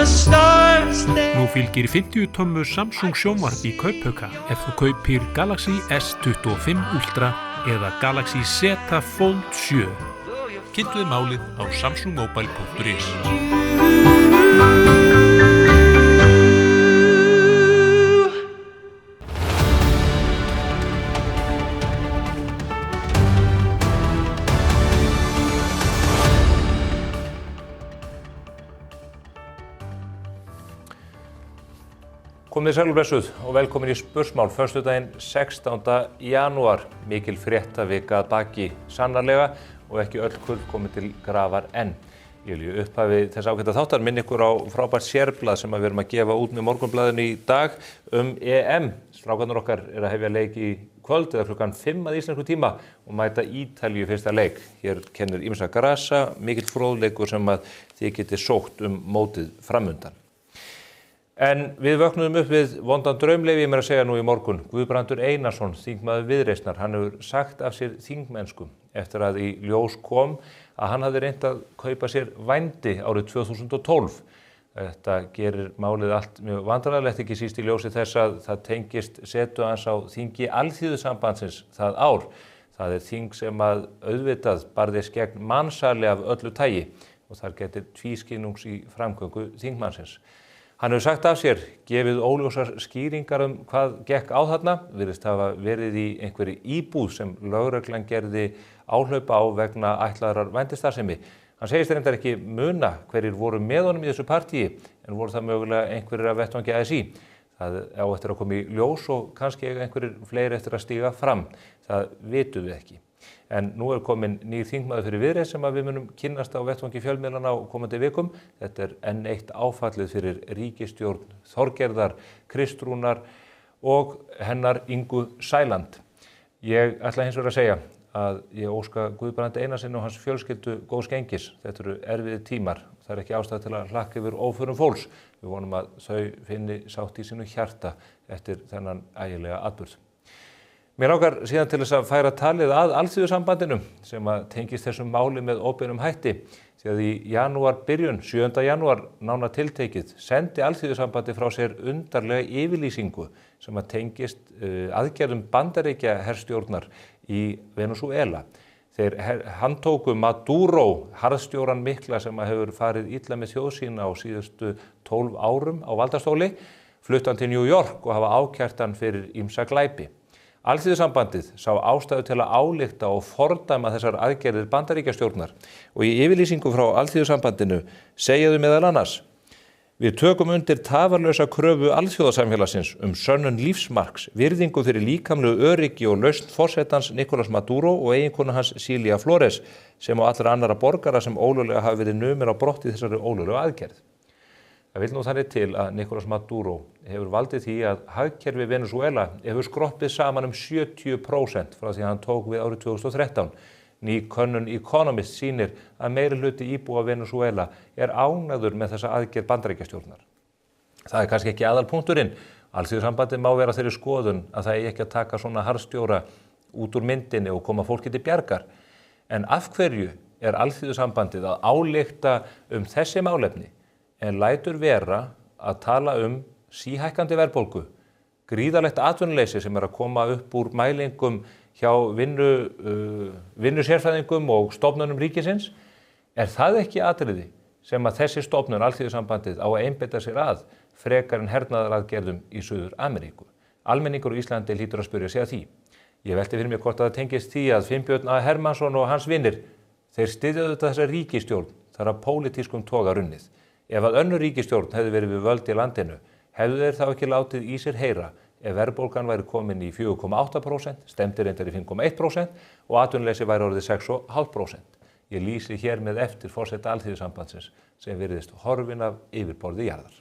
Nú fylgir 50 tommu Samsung sjónvarp í Kauphauka ef þú kaupir Galaxy S25 Ultra eða Galaxy Z Fold 7. Kynntuð málið á samsungmobile.is. Komið sæl og blessuð og velkomin í Spursmál föstudaginn 16. janúar. Mikil fréttavika að baki sannarlega og ekki öll kurl komið til grafar enn. Ég vil í upphafi þess ágæta þáttar minna ykkur á frábært sérblað sem við erum að gefa út með Morgunblaðinu í dag EM. Strákarnir okkar að hefja leik í kvöld eða klukkan 5 að íslensku tíma og mæta Ítalíu fyrsta leik. Hér kennir ýmsa grasa, mikill fróðleikur sem að þið getið sótt mótið framundan. En við vöknuðum upp við vondan draumleifi, ég meira að segja nú í morgun. Guðbrandur Einarsson, þingmaður Viðreisnar, hann hefur sagt af sér þingmennsku eftir að í ljós kom að hann hafði reynt að kaupa sér vændi árið 2012. Þetta gerir málið allt mjög vandræðalegt, ekki síst í ljósi þess að það tengist setu hans á þingi Alþýðusambandsins það ár. Það þing sem að auðvitað barðist gegn mansali af öllu tagi og þar getur tvískinnungs í framgöngu þingmannsins. Hann hefur sagt af sér, gefið óljósar skýringar hvað gekk á þarna, virðist hafa verið í einhverri íbúð sem lögreglan gerði áhlaupa á vegna ætlaðrar vændisstarfsemi. Hann segist reyndar ekki muna hverjir voru með honum í þessu partíi, en voru það mögulega einhverjir af vettvangi ASÍ. Það á eftir að koma í ljós og kannski einhverjir fleiri eftir að stíga fram. Það vitum við ekki. En nú komin nýr þingmaður fyrir Viðreisn sem að við munum kynnast á vettvangi fjölmiðlana á komandi vikum. Þetta enn eitt áfallið fyrir ríkisstjórn Þorgerðar Kristrúnar og hennar Ingu Sæland. Ég ætla hins vegar að segja að ég óska Guðbrandi Einarssyni og hans fjölskyldu góðs gengis. Þetta eru erfiðir tímar. Það ekki ástæða til að hlakka yfir óförum fólks. Við vonum að þau finni sátt í sínu hjarta eftir þennan ægilega atburð. Mér langar síðan til þess að færa talið að Alþýðusambandinu sem að tengist þessum máli með óbeinum hætti. Því að í byrjun 7. janúar nánar tiltekið sendi Alþýðusambandi frá sér undarlega yfirlýsingu sem að tengist aðgerðum Bandaríkjaherstjórnar í Venesúela. Þeir handtóku Maduro, harðstjóran mikla sem að hefur farið illa með þjóð sína á síðustu 12 árum á valdastóli, flutti hann til New York og hafa ákært hann fyrir ýmsa glæpi. Alþýðusambandið sá ástæðu til að álykta og fordæma þessar aðgerðir Bandaríkjastjórnar og í yfirlýsingu frá Alþýðusambandinu segja þau meðal annars: Við tökum undir tafarlausa kröfu alþjóðasamfélagsins sönnun lífsmarks, virðingu fyrir líkamlegu öryggi og lausn forsetans Nicolás Maduro og eiginkonu hans Cilia Flores sem og allra annara borgara sem ólöglega hafa verið numir á brott í þessari ólöglegu aðgerð. Það vil nú þannig til að Nicolás Maduro hefur valdið því að hagkerfi Venesúela hefur skroppið saman 70% frá því að hann tók við árið 2013. Ný könnun Economist sýnir að meiri hluti íbúa Venesúela ánægður með þessa aðgerð Bandaríkjastjórnar. Það kannski ekki aðalpunkturinn. Alþýðusambandið má vera þeirri skoðun að það ekki að taka svona harðstjóra út úr myndinni og koma fólki til bjargar. En af hverju Alþýðusambandið að álykta þessi málefni en lætur vera að tala síhækkandi verðbólgu, gríðarlegt atvinnuleysi sem að koma upp úr mælingum hjá vinnusérfræðingum og stofnunum ríkisins? Það ekki atriði sem að þessi stofnun, Alþýðusambandið, á að einbeita sér að frekar en hernaðaraðgerðum í Suður-Ameríku? Almenningur á Íslandi hlýtur að spyrja sig að því. Ég velti fyrir mér hvort að það tengist því að Finnbjörn A. Hermannsson og hans vinnir, þeir styðja þessa ríkisstjórn þar að pólitískum toga runnið. Ef að önnur ríkisstjórn hefði verið við völd í landinu, hefðu þeir þá ekki látið í sér heyra ef verðbólgan væri komin í 4,8%, stefndi reyndar í 5,1% og atvinnuleysi væri orðið 6,5%. Ég lýsi hér með eftir forseta Alþýðusambandsins sem virðist horfin af yfirborði jarðar.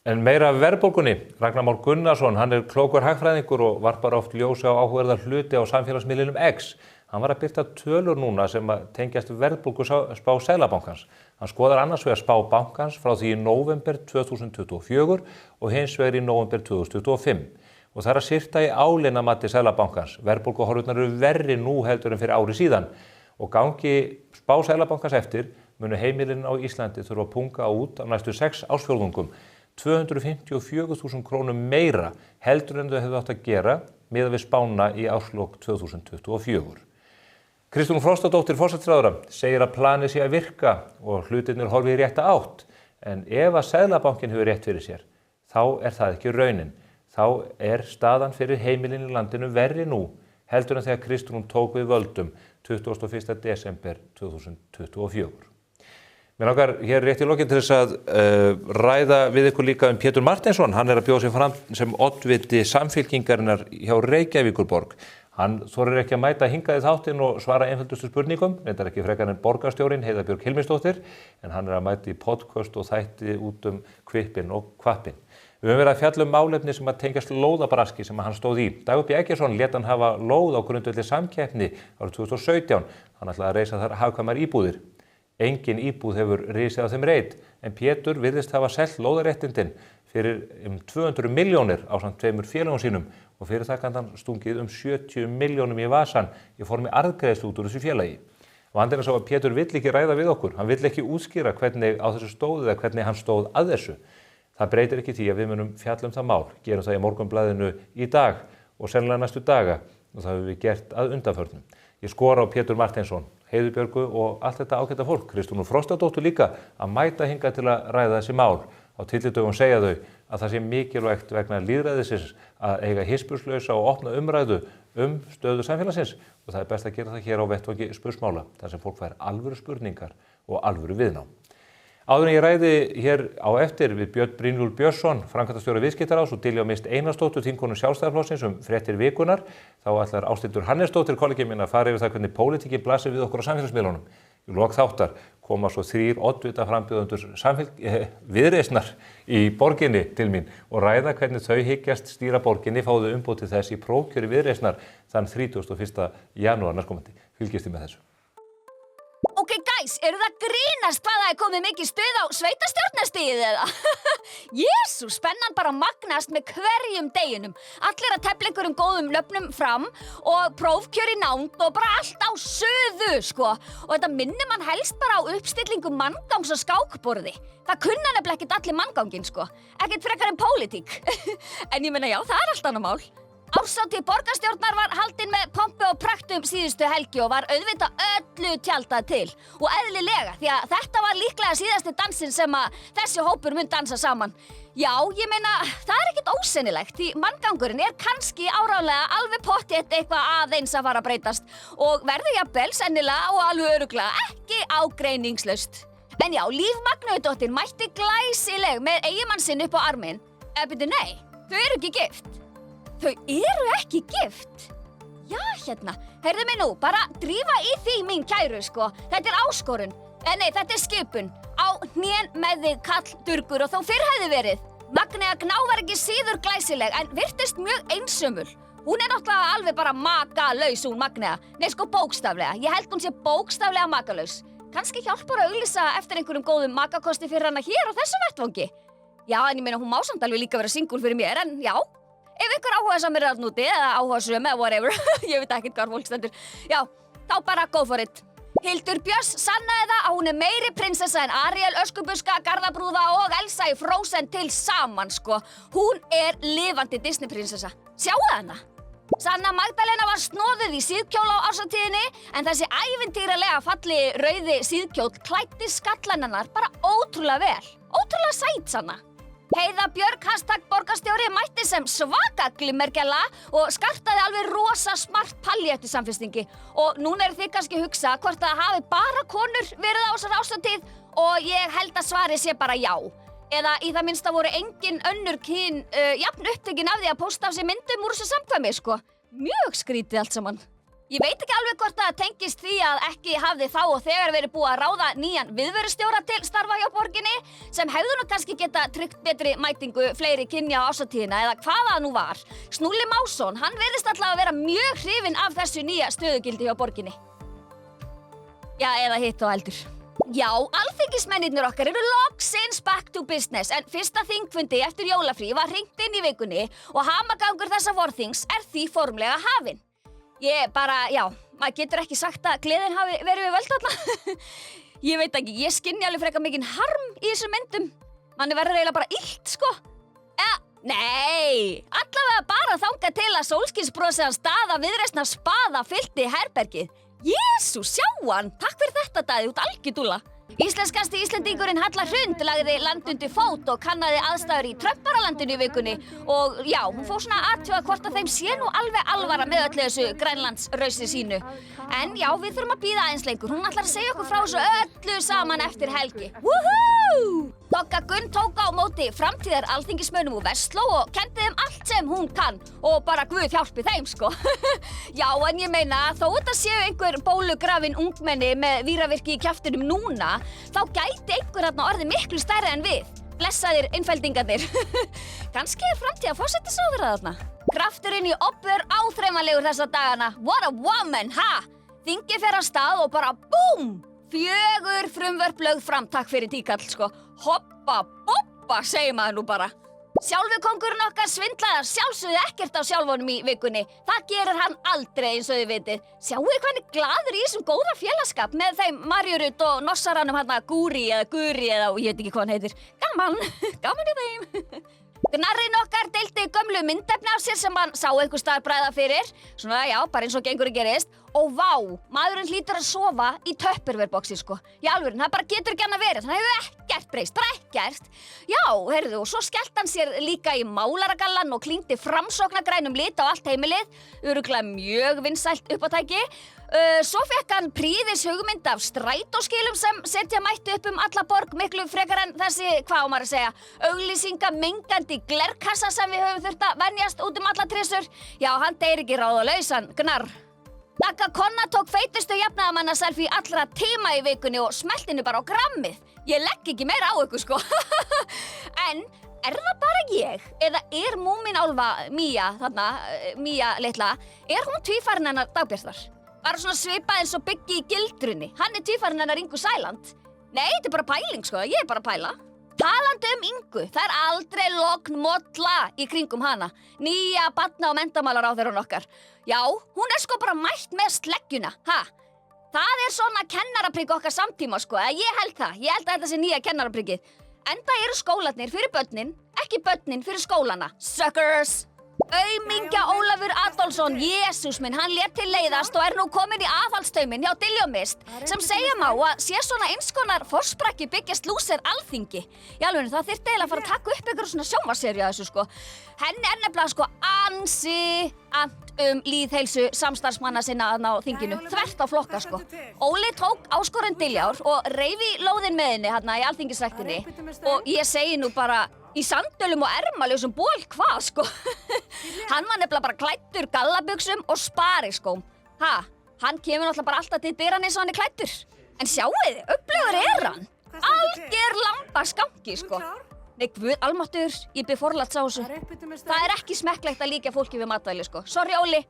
En meira af verðbólgunni. Ragnar Már Gunnarsson, hann klókur hagfræðingur og varpar oft ljósi á áhugaverða hluti á samfélagsmiðlinum X. Hann var að birta tölur núna sem að tengjast verðbólguspá Seðlabankans. Hann skoðar annars vegar spá bankans frá því í nóvember 2024 og hins vegar í nóvember 2025. Og það að syrta í álinna mati Seðlabankans. Verðbólguhorfurnar eru verri nú heldur en fyrir ári síðan. Og gangi spá Seðlabankans eftir munu heimilin á Íslandi þurfa að punga út á næstu 6 ársfjórðungum 254.000 krónum meira heldur en þau hefðu átt að gera miðað við spána í árslok 2024. Kristrún Frostadóttir forsætisráðherra segir að planið sé að virka og hlutirnir horfi í rétta átt, en ef að Seðlabankinn hefur rétt fyrir sér, þá er það ekki raunin. Þá er staðan fyrir heimilin í landinu verri nú heldur en þegar Kristrún tók við völdum 21. desember 2024. Mér langar hér rétt í lokin til þess að ræða við ykkur líka Pétur Marteinsson. Hann að bjóða sig fram sem oddviti Samfylkingarinnar hjá Reykjavíkurborg. Hann þorir ekki að mæta hingað í þáttinn og svara einföldustu spurningum, reyndar ekki frekar en borgarstjórinn Heiða Björg Hilmisdóttir, en hann að mæta í podcast og þætti út kvippinn og kvappinn. Við höfum verið að fjalla málefni sem að tengjast lóðabraski sem hann stóð í. Dagur B. Eggertsson lét hann hafa lóð á grundvelli samkeppni árið 2017. Hann ætlaði að reisa þar hagkvæmar íbúðir. Engin íbúð hefur risið á þeim reit, en Pétur virðist hafa selt lóðaréttindin fyrir 200 milljónir ásamt 2 félögum sínum og fyrirtakandan stungið 70 milljónum í vasan í formi arðgreiðslu út úr þessu félagi. Vandinn er sá að Pétur vill ekki ræða við okkur. Hann vill ekki útskýra hvernig á þessu stóð eða hvernig hann stóð að þessu. Það breytir ekki því að við munum fjalla það mál, gerum það í Morgunblaðinu í dag og sennilega næstu daga og það hefur við gert að undanförnum. Ég skora á Pétur Marteinsson, Heiðu Björgu og allt þetta ágæta fólk, Kristrúnu Frostadóttur líka, að mæta hingað til að ræða þessi mál. Á tyllidögum segja þau að það sé mikilvægt vegna lýðræðisins að eiga hispurslausa og opna umræðu stöðu samfélagsins og það er best að gera það hér á vettvangi spursmála, þar sem fólk fær alvöru spurningar og alvöru viðnám. Áður en ég ræði hér á eftir við Björn Brynjúlf Björnsson, framkvæmdastjóra Viðskiptaráðs og Diljá Mist Einarsdóttur, þingkonu Sjálfstæðisflokksins fréttir vikunar, þá ætlar Ásthildur Hannesdóttir, kollegi mín, að fara yfir það hvernig pólitíkin blasir við okkur á samfélagsmiðlunum. Í lok þáttar koma svo 3 oddvita frambjóðendur Viðreisnar í borginni til mín og ræða hvernig þau hyggjast stýra borginni, fáðu umboð til þess í prófkjöri Viðreisnar þann 31. janúar næstkomandi. Fylgist þið með þessu. Ok guys, eru það grínast hvað það er komið mikið stuð á sveitastjórnarstigið eða? Jesús, spennan bara magnast með hverjum deginum. Allir að tefla einhverjum góðum löfnum fram og prófkjör í nánd og bara allt á suðu, sko. Og þetta minnir mann helst bara á uppstillingu manngangs og skákborði. Það kunna nefnilega ekkert allir mannganginn, sko. Ekkert frekar en pólitík. En ég meina já, það er allt annað mál. Árshátíð borgarstjórnar var haldin með pompi og praktum síðustu helgi og var auðvitað öllu tjaldað til. Og eðlilega, því að þetta var líklega síðasti dansinn sem að þessi hópur mun dansa saman. Já, ég meina, það er ekkert ósennilegt, því manngangurinn er kannski áreiðanlega alveg pottþétt eitthvað aðeins að fara að breytast og verður jafnvel sennilega og alveg örugglega ekki ágreiningslaust. En já, Líf Magnúsdóttir mætti glæsileg með eiginmann sinn upp á arminn. Bíddu, nei, þau eru ekki gift. Þau eru ekki gift? Já, hérna. Heyrðu mig nú, bara drífa í því mín kæru, sko. Þetta er áskorun. Nei, þetta er skipun. Á hnén með þig kalldurgur og þó fyrr hefði verið. Magnea Gná var ekki síður glæsileg en virtist mjög einsömul. Hún er náttúrulega alveg bara makalaus, hún Magnea. Nei, sko bókstaflega. Ég held hún sé bókstaflega makalaus. Kannski hjálpar að auglýsa eftir einhverjum góðum makakosti fyrir hana hér á þessu vettvangi. Já, en ég meina hún má samt alveg líka vera singul fyrir mér, en já. Ef ykkur áhugasamir er núti eða áhugasöm eða whatever, ég veit ekkert hvað fólk stendur, já, þá bara go for it. Hildur Björns sannaði það að hún er meiri prinsessa en Ariel, Öskubuska, Garðabrúða og Elsa í Frozen til saman, sko. Hún er lifandi Disney prinsessa. Sjáðu hana. Sanna Magdalena var snoðuð í síðkjól á árshátíðinni en þessi ævintýralega falli rauði síðkjóll klæddi skallan hennar bara ótrúlega vel. Ótrúlega sæt, Sanna. Heiða Björg #borgarstjóri mætti sem svaka glimmergella og skartaði alveg rosa smart paljettu samfestingi. Og núna eru þið kannski að hugsa hvort það hafi bara konur verið á þessari árshátíð og ég held að svarið sé bara já. Eða í það minnsta voru engin önnur kyn jafn upptekin af því að pósta af sér myndum úr þessu samkvæmi, sko. Mjög skrítið allt saman. Ég veit ekki alveg hvort það tengist því að ekki hafði þá og þegar verið búið að ráða nýjan viðverustjóra til starfa hjá borginni sem hefðu nú kannski geta tryggt betri mætingu fleiri kynja á árshátíðina eða hvað það nú var. Snúli Másson, hann virðist alltaf að vera mjög hrifinn af þessu nýja stöðugildi hjá borginni. Já, eða hitt og heldur. Já, alþingismennirnir okkar eru loksins back to business en fyrsta þingfundi eftir jólafrí var hringt inn í vikunni og hamagangur þessa vorþings er því formlega hafinn. Ég bara, já, maður getur ekki sagt að gleðin hafi verið við völd þarna. Ég veit ekki, ég skynja alveg frekar mikinn harm í þessum myndum. Manni verður eiginlega bara illt, sko. Nei, allavega bara þangað til að sólskinsbrosið hans Daða Viðreisnar Spaða fyllti herbergið. Jesús, sjá hann! Takk fyrir þetta, Daði, út algjudúlla. Íslenskasti Íslendingurinn Halla Hrund lagði land undir fót og kannaði aðstæður í Tröpparalandinu í vikunni og já, hún fór svona að athuga hvort að þeim sé nú alveg alvara með öllu þessu Grænlandsrausi sínu. En já, við þurfum að bíða aðeins lengur. Hún ætlar að segja okkur frá þessu öllu saman eftir helgi. Woohoo! Bogga Gunn tók á móti framtíðar alþingismönnum úr Versló og kendi þeim allt sem hún kann og bara Guð hjálpi þeim, sko. Já, en ég meina, þó þetta séu einhver bólugrafin ungmenni með víravirki í kjaftinum núna, þá gæti einhver þarna orðið miklu stærri en við. Blessaðir innfeldingarnir. Kannski er framtíð að forsætisráðherra þarna. Krafturinn í Obbu áþreifanlegur þessa dagana. What a woman, ha? Þingið fer af stað og bara BOOM! 4 frumvörp lögð fram, takk fyrir tíkall, sko. Hoppa, boppa, segir maður nú bara. Sjálfi kóngurinn okkar svindlaði sjálfsögðu ekkert á sjálfunum í vikunni. Það gerir hann aldrei eins og þið vitið. Sjáu þið hvernig glaður í þessum góða félagskap með þeim Marjurut og nossaranum hérna Gúri eða Guri eða ég veit ekki hvað hann heitir. Gaman, gaman í þeim. Gnarrinn okkar deildi gömlu myndefni af sér sem hann sá einhver staðar bræða fyrir. Svona, já, bara eins og gengurinn gerist. Og vá, maðurinn hlýtur að sofa í Tupperware-boxi, sko. Í alvöru, það bara getur ekki annað verið. Það hefur ekkert breyst, bara ekkert. Já, heyrðu, og svo skellt hann sér líka í málaragallan og klingdi framsóknargrænum lit á allt heimilið. Örugglega mjög vinsælt uppátæki. Svo fekk hann príðis hugmynd af strætóskilum sem setja mættu upp alla borg miklu frekar en þessi, hvað á maður að segja, auglýsingamengandi glerkassa sem við höfum þurft að venjast út alla trissur. Já, hann deyr ekki ráðalausan, gnarr. Dagga Konna tók feitustu jafnaðamanna selfie allra tíma í vikunni og smeltinu bara á grammið. Ég legg ekki meira á ykkur, sko. En er það bara ég? Eða er múminálfa Mía, þarna, Mía litla, er hún tvífarinn hennar Dagbjartar? Bara svona svipað eins og Biggi í Gildrunni. Hann er tvífarinn hennar Ingu Sæland. Nei, þetta er bara pæling, sko. Ég er bara að pæla. Talandi Ingu, það er aldrei logn molla í kringum hana. Nýja barna- og menntamálaráðherrann okkar. Já, hún er sko bara mætt með sleggjuna, ha? Það er svona kennaraprikk okkar samtíma, sko. Ég held það. Ég held að þetta sé nýja kennaraprikkið. Enda eru skólarnir fyrir börnin, ekki börnin fyrir skólana. Suckers! Aumingja Ólafur Adolfsson, Jesús minn, hann lét til leiðast og er nú kominn í aðhalstauminn hjá Diljomist sem segja má að sé svona einskonar forsprakki byggjast lúser alþingi. Í alveg, það þyrfti eiginlega að fara að taka upp einhverjum svona sjónvarpsseríu af þessu, sko. Henni er nefnilega sko ansi ant lýðheilsu samstarfsmanna sinna á þinginu, þvert á flokka, sko. Óli tók áskorun Diljár og reif í lóðin með henni hérna í alþingisræktinni og ég segi nú bara í sandölum og ermaljósum ból hvað, sko. Hann var nefnilega bara klæddur gallabuxum og spariskóm. Ha, hann kemur náttúrulega bara alltaf til dyrann eins og hann er klæddur. En sjáu þið, öflugur er hann. Alger lamba skanki, sko. Nei, guð, almáttugur, ég bið forláts á þessu. Það er ekki smekklegt að líka fólki við matvæli, sko. Sorry, Óli,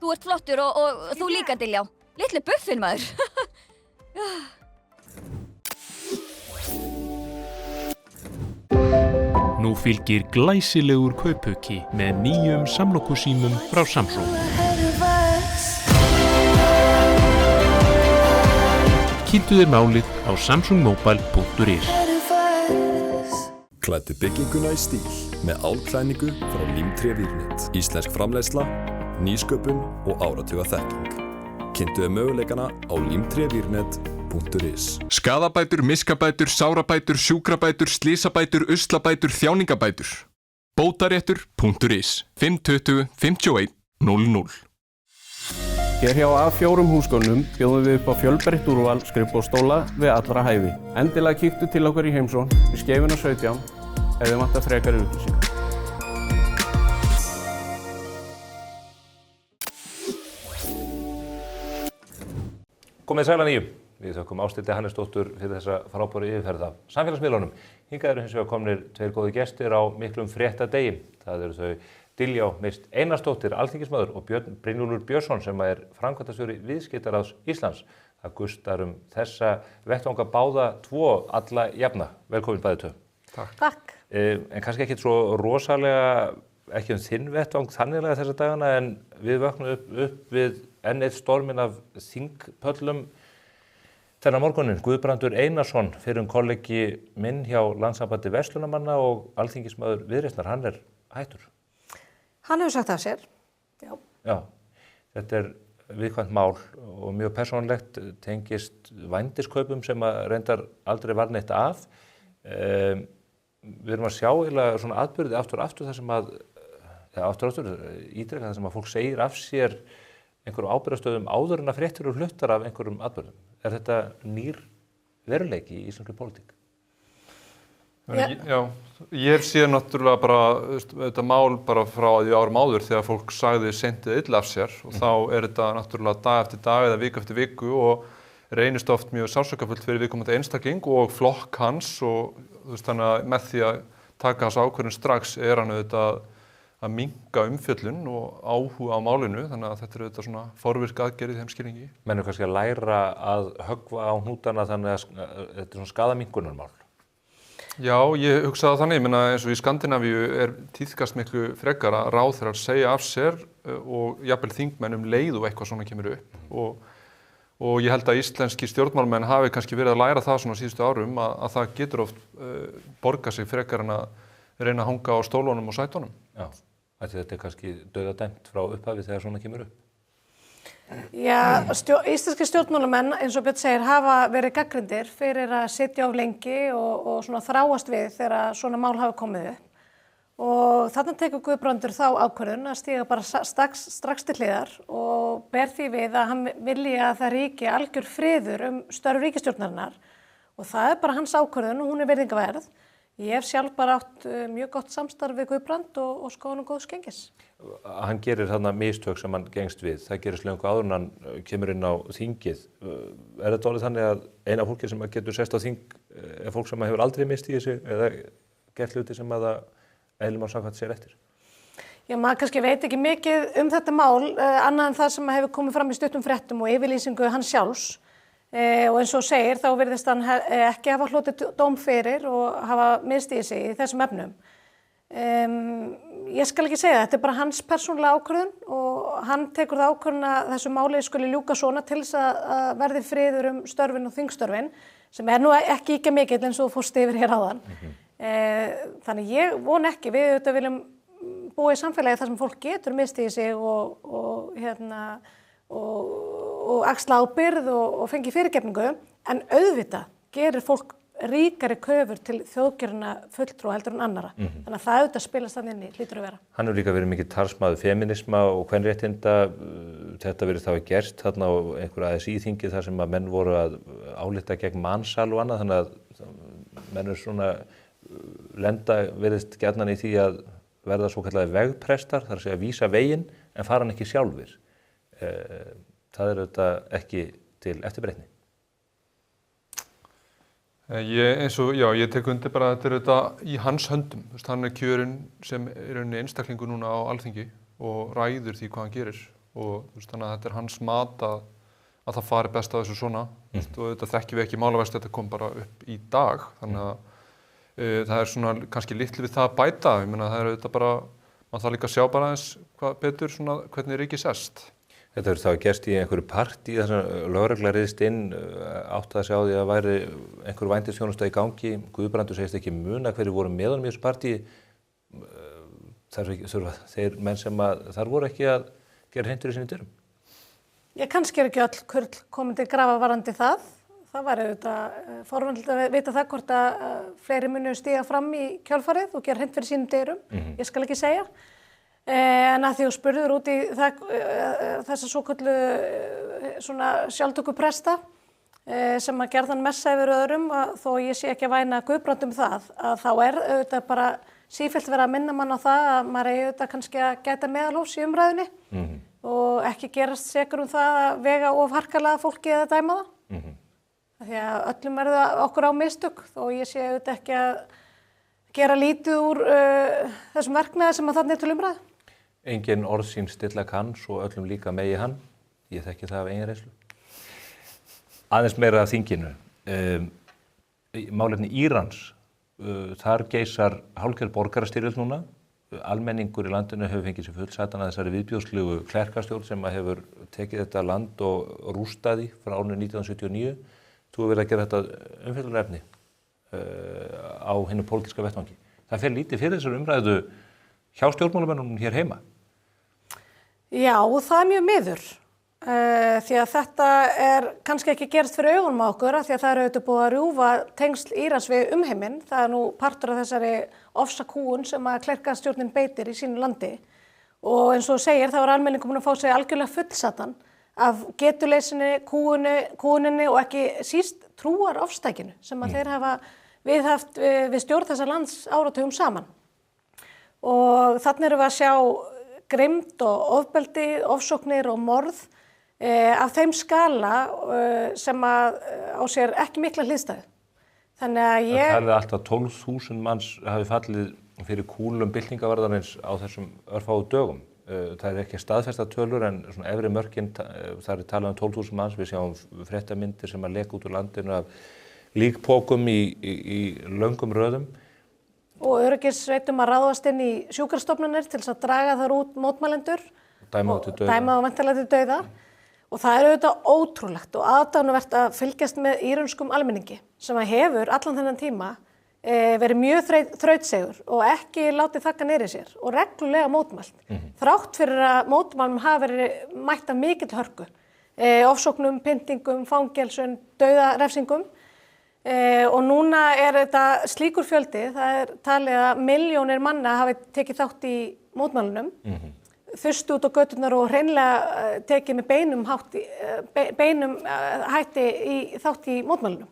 þú ert flottur og þú líka, Diljá. Litlu buffin, maður. Nú fylgir glæsilegur kaupauki með nýjum samlokusímum frá Samsung. Kynntu þér málið á samsungmobile.is. Klæddu bygginguna í stíl með álklæðningu frá Límtré Vírnet. Íslensk framleiðsla, nýsköpun og áratuga þekking. Kynntu þér möguleikana á límtrévírnet.is. Skaðabætur, miskabætur, sárabætur, sjúkrabætur, slysabætur, uslabætur, þjáningabætur. Bótaréttur.is 520 51 00. Hér hjá A4 húsgögnum bjóðum við upp á fjölbreytt úrval skrifborðsstóla við allra hæfi. Endilega kíktu til okkur í heimsón við Skeifuna 17 ef þið vantar frekari upplýsingar. Komið sæl að nýju. Við þökkum Ásthildi Hannesdóttur fyrir þessa frábæru yfirferð af samfélagsmiðlunum. Hingað eru hins vegar komnir tveir góðir gestir á miklum fréttadegi. Það eru þau Diljá Mist Einarsdóttir, alþingismaður, og Björn Brynjólfur Björnsson sem er framkvæmdastjóri Viðskiptaráðs Íslands. Það gustar þessa vettvanga báða tvo alla jafna. Velkomin bæði tvö. Takk. En kannski ekki svo rosalega, ekki þinn vettvang þanniglega þessa dagana, en við vöknum upp við enn eitt storminn af þingpöllum. Þennan morguninn Guðbrandur Einarsson, fyrrum kollegi minn hjá Landssambandi verslunarmanna og alþingismaður Viðreisnar, hann hættur. Hann hefur sagt af sér, já. Já, þetta viðkvæmt mál og mjög persónulegt, tengist vændiskaupum sem að reyndar aldrei var neitt af. Við erum að sjá eiginlega svona atburði aftur þar sem að, ítrekað þar sem að fólk segir af sér einhverjum ábyrgðarstöðum áður en að fréttir og hlutar af einhverjum atburðum. Er þetta nýr veruleiki í íslenskri pólitík? Já, ég sé náttúrulega bara þetta mál bara frá því árum áður þegar fólk sagði seintið illa af sér og þá þetta náttúrulega dag eftir dag eða viku eftir viku og reynist oft mjög sársaukafullt fyrir viðkomandi einstakling og flokk hans og þannig að með því að taka þessa ákvörðun strax hann auðvitað að minnka umfjöllun og áhuga á málinu, þannig að þetta auðvitað svona forvirk aðgerð í þeim skilningi. Menn eru kannski að læra að höggva á hnútana þannig að þetta svona skaðaminnkunarmál. Já, ég hugsaði þannig, eins og í Skandinavíu tíðkast miklu frekar að ráðherrar segja af sér og jafnvel þingmenn leið og eitthvað svona kemur upp og ég held að íslenski stjórnmálamenn hafi kannski verið að læra það svona síðustu árum að það getur oft borga sig frekar en að reyna að hanga á stólunum og sætunum. Já, þetta kannski dauðadæmt frá upphafi þegar svona kemur upp. Já, íslenski stjórnmálamenn, eins og Björn segir, hafa verið gagnrýndir fyrir að sitja of lengi og svona þráast við þegar svona mál hafa komið upp. Og þarna tekur Guðbrandur þá ákvörðun að stíga bara strax til hliðar og ber því við að hann vilji að það ríki algjör friður störf ríkisstjórnarinnar og það bara hans ákvörðun og hún virðingaverð. Ég hef sjálf bara átt mjög gott samstarf við Guðbrand og skoðun og góðs gengis. Hann gerir þarna mistök sem hann gengst við. Það gerist löngu áður en hann kemur inn á þingið. Þetta orðið þannig að eina fólki sem getur sest á þing fólk sem hefur aldrei mist í þessu eða gert hluti sem að það eðlum á samkvæmt sér eftir? Já, maður kannski veit ekki mikið þetta mál, annað en það sem hefur komið fram í stuttum fréttum og yfirlýsingu hans sjálfs. Og eins og segir, þá virðist hann ekki hafa hlotið dóm fyrir og hafa misstigið sig í þessum efnum. Ég skal ekki segja, þetta bara hans persónulega ákvörðun og hann tekur það ákvörðun að þessu máli skuli ljúka svona til þess að verði friður störfin og þingstörfin, sem nú ekki mikill eins og þú fórst yfir hér áðan. Þannig ég von ekki, við auðvitað viljum búa í samfélagi þar sem fólk getur misstigið sig og axla ábyrgð og fengi fyrirgefningu, en auðvitað gerir fólk ríkari kröfur til þjóðkjörinna fulltrúa heldur en annara. Þannig að það auðvitað spilast þannig inn í, hlýtur að vera. Hann hefur líka verið mikið talsmaður feminisma og kvenréttinda. Þetta verið þá gerst þarna á einhverju ASÍ-þingi þar sem að menn voru að álykta gegn mansal og annað, þannig að menn eru svona virðist gjarnan í því að verða svokallaðir vegprestar, þar að segja vísa veginn en fara hann ekki sjálfir. Það auðvitað ekki til eftirbreytni. Ég tek undir bara að þetta auðvitað í hans höndum. Hann kjörinn sem rauninni einstaklingur núna á Alþingi og ræður því hvað hann gerir og þannig að þetta hans mat að það fari best að þessu svona og þetta þekkjum við ekki málaverst, þetta kom bara upp í dag, þannig að það svona kannski litlu við það að bæta. Ég meina það auðvitað bara, maður þarf líka að sjá bara eins hvað betur svona hvernig ríkið sest. Þetta verður þá gerst í einhverju partí þar sem lögregla riðst inn, átti að sjá því að væri einhver vændisþjónusta í gangi. Guðbrandur segist ekki muna hverju voru með honum í þessu partí. Þurfa þeir menn sem að þar voru ekki að gera hreint fyrir sínum dyrum? Kannski ekki öll kurl komin til grafa varðandi það. Það var auðvitað forvænlegt að vita það hvort að fleiri munu stíga fram í kjölfarið og gera hreint fyrir sínum dyrum. Ég skal ekki segja. En að því þú spurður út í þessa svoköllu svona sjálftöku presta sem að gerðan messa yfir öðrum, þó ég sé ekki að væna Guðbrand það, að þá auðvitað bara sífellt verið að minna mann á það að maður eigi auðvitað kannski að gæta meðalhófs í umræðunni og ekki gerast sekur það að vega of harkalega fólki eða dæma það. Því að öllum það okkur á mistök, þó ég sé auðvitað ekki að gera lítið úr þessum verknaði sem að þarna til umræðu. Engin orð sín stilla kann, svo öllum líka megi hann. Ég þekki það af eigin reynslu. Aðeins meira af þinginu. Málefni Írans, þar geisar hálfgerð borgarastyrjöld núna. Almenningur í landinu hefur fengið sér fullsætan að þessari viðbjóðslegu klerkastjórn sem hefur tekið þetta land og rústaði frá árinu 1979. þú hefur verið að gera þetta umfjöllunarefni á hinu pólitíska vettvangi. Það fer lítið fyrir þessar umræðu hjá stjórnmálamönnum hér heima. Já, það mjög miður. Því að þetta kannski ekki gerst fyrir augunum á okkur því að það auðvitað búið að rjúfa tengsl Írans við umheiminn. Það nú partur af þessari ofsakúun sem að klerkastjórnin beitir í sínu landi og eins og segir þá almenningur búin að fá sig algjörlega fullsatan af getuleysinni, kúuninni og ekki síst trúarofstækinu sem að þeir hafa viðhaft við stjórn þessa lands áratugum saman. Og þarna erum við að sjá grimmd og ofbeldi, ofsóknir og morð af þeim skala sem að á sér ekki mikla hliðstæðu. Þannig að Það talið alltaf 12.000 manns hafi fallið fyrir kúlum byltingavarðarins á þessum örfáu dögum. Það ekki staðfesta tölur en svona efri mörkin, það talað 12.000 manns. Við sjáum fréttamyndir sem að leka út úr landinu af líkpókum í löngum röðum. Og öryggissveitum að ráðast inn í sjúkrastofnanir til þess að draga þar út mótmælendur Dæma og væntanlega til dauða. Og það auðvitað ótrúlegt og aðdánuvert að fylgjast með írönskum almenningi sem að hefur allan þennan tíma verið mjög þrautsegur og ekki látið þakka niðri sér og reglulega mótmælt. Þrátt fyrir að mótmælum hafa verið mætt af mikill hörku, ofsóknum, pyntingum, fangelsun, dauðarefsingum. Og núna þetta slíkur fjöldi, það talið að milljónir manna hafi tekið þátt í mótmælunum, þustu út á göturnar og hreinlega tekið með beinum hætti þátt í mótmælunum.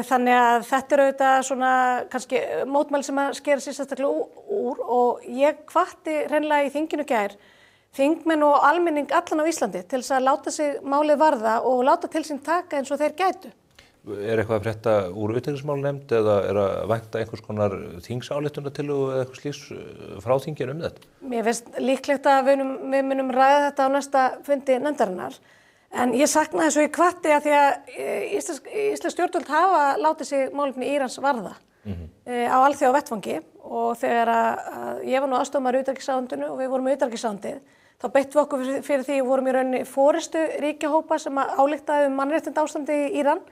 Þannig að þetta auðvitað svona kannski mótmæli sem að skera sér sérstaklega úr og ég hvatti hreinlega í þinginu gær þingmenn og almenning allan á Íslandi til þess að láta sig málið varða og láta til sín taka eins og þeir gætu. Eitthvað að frétta úr utanríkismálanefnd eða að vænta einhvers konar þingsályktunartillögu eða eitthvað slíks frá þinginu þetta? Mér finnst líklegt að við munum ræða þetta á næsta fundi nefndarinnar. En ég sakna þessu í hvatti að því að íslensk stjórnvöld hafa látið sig málefni Írans varða á alþjóða vettvangi og þegar að ég var nú aðstofamaður í utanríkisráðuneytinu og við vorum í utanríkisráðuneyti þá beittum við okkur fyrir því og vorum í rauninni forystu ríkjahópa sem ályktaði mannréttindaástandi í Íran.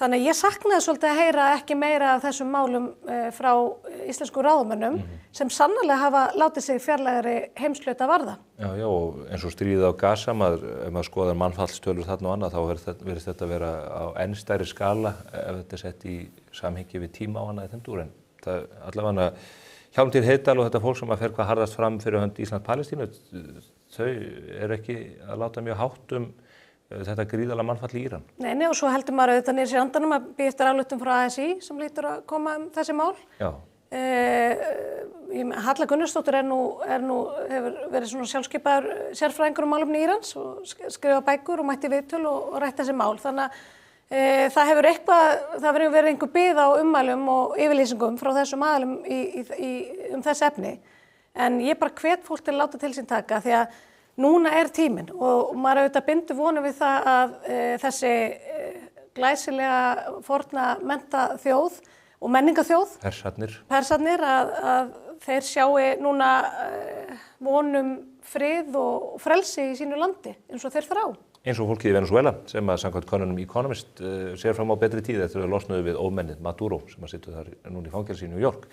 Þannig að ég saknaði svolítið að heyra ekki meira af þessum málum frá íslensku ráðamönnum sem sannarlega hafa látið sig fjarlægari heimshluta varða. Já, og eins og stríðið á Gaza, ef maður skoðar mannfallstölur þarna og annað, þá verður þetta vera á enn stærri skala ef þetta sett í samhengi við tíma á hana í þeim dúr. En það allavega Hjálmtýr Heiðdal og þetta fólk sem að fer hvað harðast fram fyrir hönd Íslands-Palestínu, þau ekki að láta mjög hátt þetta gríðarlega mannfall í Íran. Nei, og svo heldur maður auðvitað niður sér andanum að bíða eftir ályktun frá ASÍ sem lítur að koma þessi mál. Já. Halla Gunnarsdóttir hefur verið svona sjálfskipaður sérfræðingur um málefni Írans og skrifa bækur og mætti viðtöl og rætt þessi mál. Þannig að það hefur verið einhver bið á ummælum og yfirlýsingum frá þessum aðilum þessi efni. En ég bara hvet fólk til að láta til sín taka því að núna tíminn og maður auðvitað bindur vonum við það að þessi glæsilega forna menntaþjóð og menningaþjóð, Persarnir, að þeir sjái núna vonum frið og frelsi í sínu landi eins og þeir þrá. Eins og fólkið í Venezuela sem að samkvæmt könnunum Economist sér fram á betri tíð eftir að losnaðu við ómennið Maduro sem að situr þar núna í fangelsi í New York.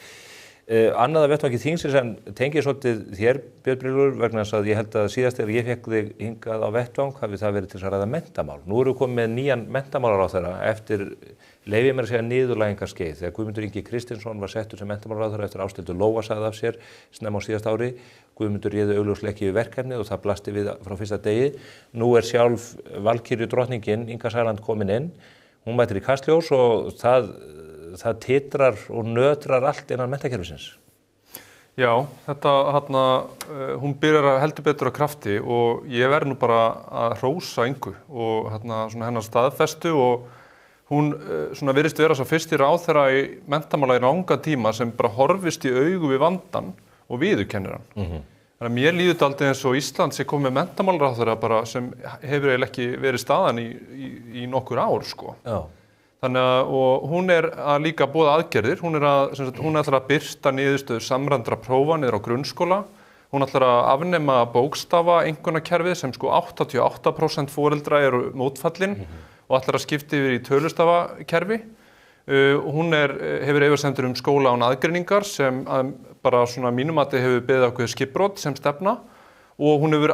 Annað að vettvangi þingsins en tengið svolítið þér, Björn Brynjólfur, vegna þess að ég held að síðast þegar ég fékk þig hingað á vettvang hafi það verið til að ræða menntamál. Nú erum við komið með nýjan menntamálaráðherra eftir, leyfi ég mér að segja, niðurlægingarskeið. Þegar Guðmundur Ingi Kristinsson var settur sem menntamálaráðherra eftir Ásthildur Lóa sagði af sér snemma á síðasta ári. Guðmundur réði augljóslega ekki við verkefnið og það blasti við frá fyrsta degi. Nú sjálf Valkyrjudrottningin Inga Sæland komin inn. Hún mætir í Kastljós og það titrar og nötrar allt innan menntakerfisins. Já, hún byrjar heldur betur á krafti og ég verð nú bara að hrósa Ingu og svona hennar staðfestu og hún svona virðist vera svo fyrsti ráðherra í menntamála í langa tíma sem bara horfist í augu við vandann og viðurkennir hann. Þannig að mér líður þetta aldrei eins og Ísland sé komið með menntamálaráðherra bara sem hefur eiginlega ekki verið staðan í nokkur ár sko. Já. Þannig að og hún að líka boða aðgerðir, hún ætlar að birta niðurstöður samræmdra prófa niður á grunnskóla, hún ætlar að afnema bókstafa einkunnakerfið sem sko 88% foreldra eru mótfallin og ætlar að skipta yfir í tölustafakerfi. Hún hefur efasemdir skóla án aðgreiningar sem bara svona mínum að hefur beðið ákveðið skipbrot sem stefna og hún hefur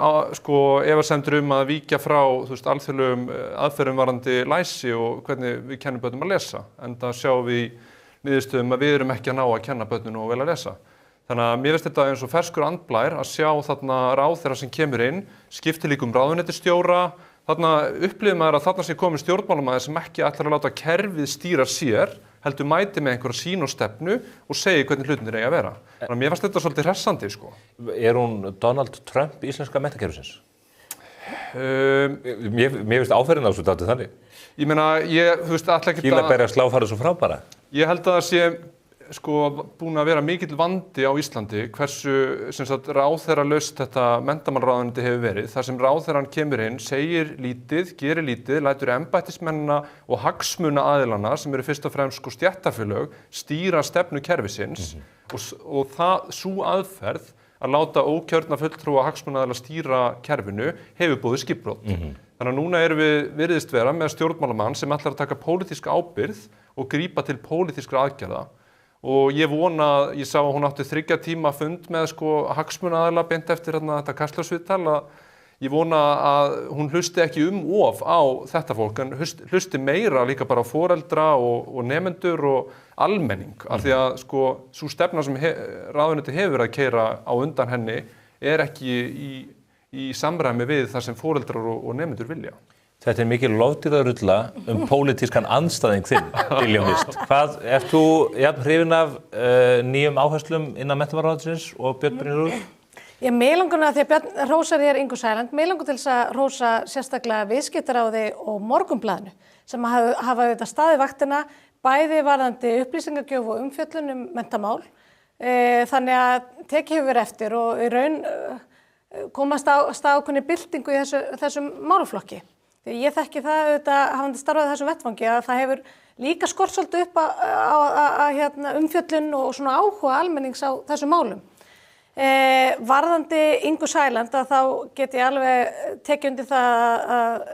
efasemdir að víkja frá alþjóðlegum aðferðum varðandi læsi og hvernig við kennum börnum að lesa. Enda sjáum við niðurstöðum að við erum ekki að ná að kenna börnum og vel að lesa. Þannig að mér finnst þetta eins og ferskur andblær að sjá þarna ráðherra sem kemur inn, skiptir líka ráðuneytisstjóra. Þarna upplifir maður að þarna sé komið stjórnmálamaður sem ekki ætlar að láta kerfið stýra sér, heldur mæti með einhverja sýn og stefnu og segi hvernig hlutirnir eiga að vera. Þannig að mér fannst þetta svolítið hressandi, sko. Er hún Donald Trump íslenska menntakerfisins? Mér finnst áferðin á þessu dálítið þannig. Ég meina, þú veist, ætla ekki Kílaberja sláfarið svo frábæra. Ég held að það sé búin að vera mikill vandi á Íslandi hversu ráðherralaust þetta menntamálaráðuneyti hefur verið. Þar sem ráðherrann kemur inn, segir lítið, gerir lítið, lætur embættismennina og hagsmunaaðilana sem eru fyrst og fremst stéttarfélög stýra stefnu kerfisins og sú aðferð að láta ókjörna fulltrúa hagsmunaaðila stýra kerfinu hefur boðið skipbrot. Þannig að núna erum við virðist vera með stjórnmálamann sem ætlar að taka pólitíska ábyrgð og grípa til pólitískra aðgerða. Og ég vona, ég sá að hún átti 3 tíma fund með hagsmunaaðila beint eftir þetta Kastljóssviðtal að ég vona að hún hlusti ekki of á þetta fólk en hlusti meira líka bara á foreldra og nemendur og almenning af því að sú stefna sem ráðuneyti hefur að keyra á undan henni ekki í samræmi við það sem foreldrar og nemendur vilja. Þetta er mikil lofdýrarulla pólitískan andstæðing þinn, Diljá Mist. Hvað, ert þú jafn hrifin af nýjum áherslum innan menntamálaráðuneytisins og Björn Brynjólfur? Ég meðlangur að því að Björn hrósar hér Ingu Sæland, meðlangur til þess að hrósa sérstaklega Viðskiptaráði og Morgunblaðinu sem hafa auðvitað staðið vaktina bæði varðandi upplýsingagjöf og umfjöllun menntamál. Þannig að tekið hefur verið eftir og í raun komast á ákveðinni byltingu í þessum málaflokki. Þegar ég þekki það auðvitað hafandi starfað þessum vettvangi að það hefur líka skort svolítið upp á umfjöllun og svona áhuga almennings á þessum málum. Varðandi Ingu Sæland að þá get ég alveg tekið undir það að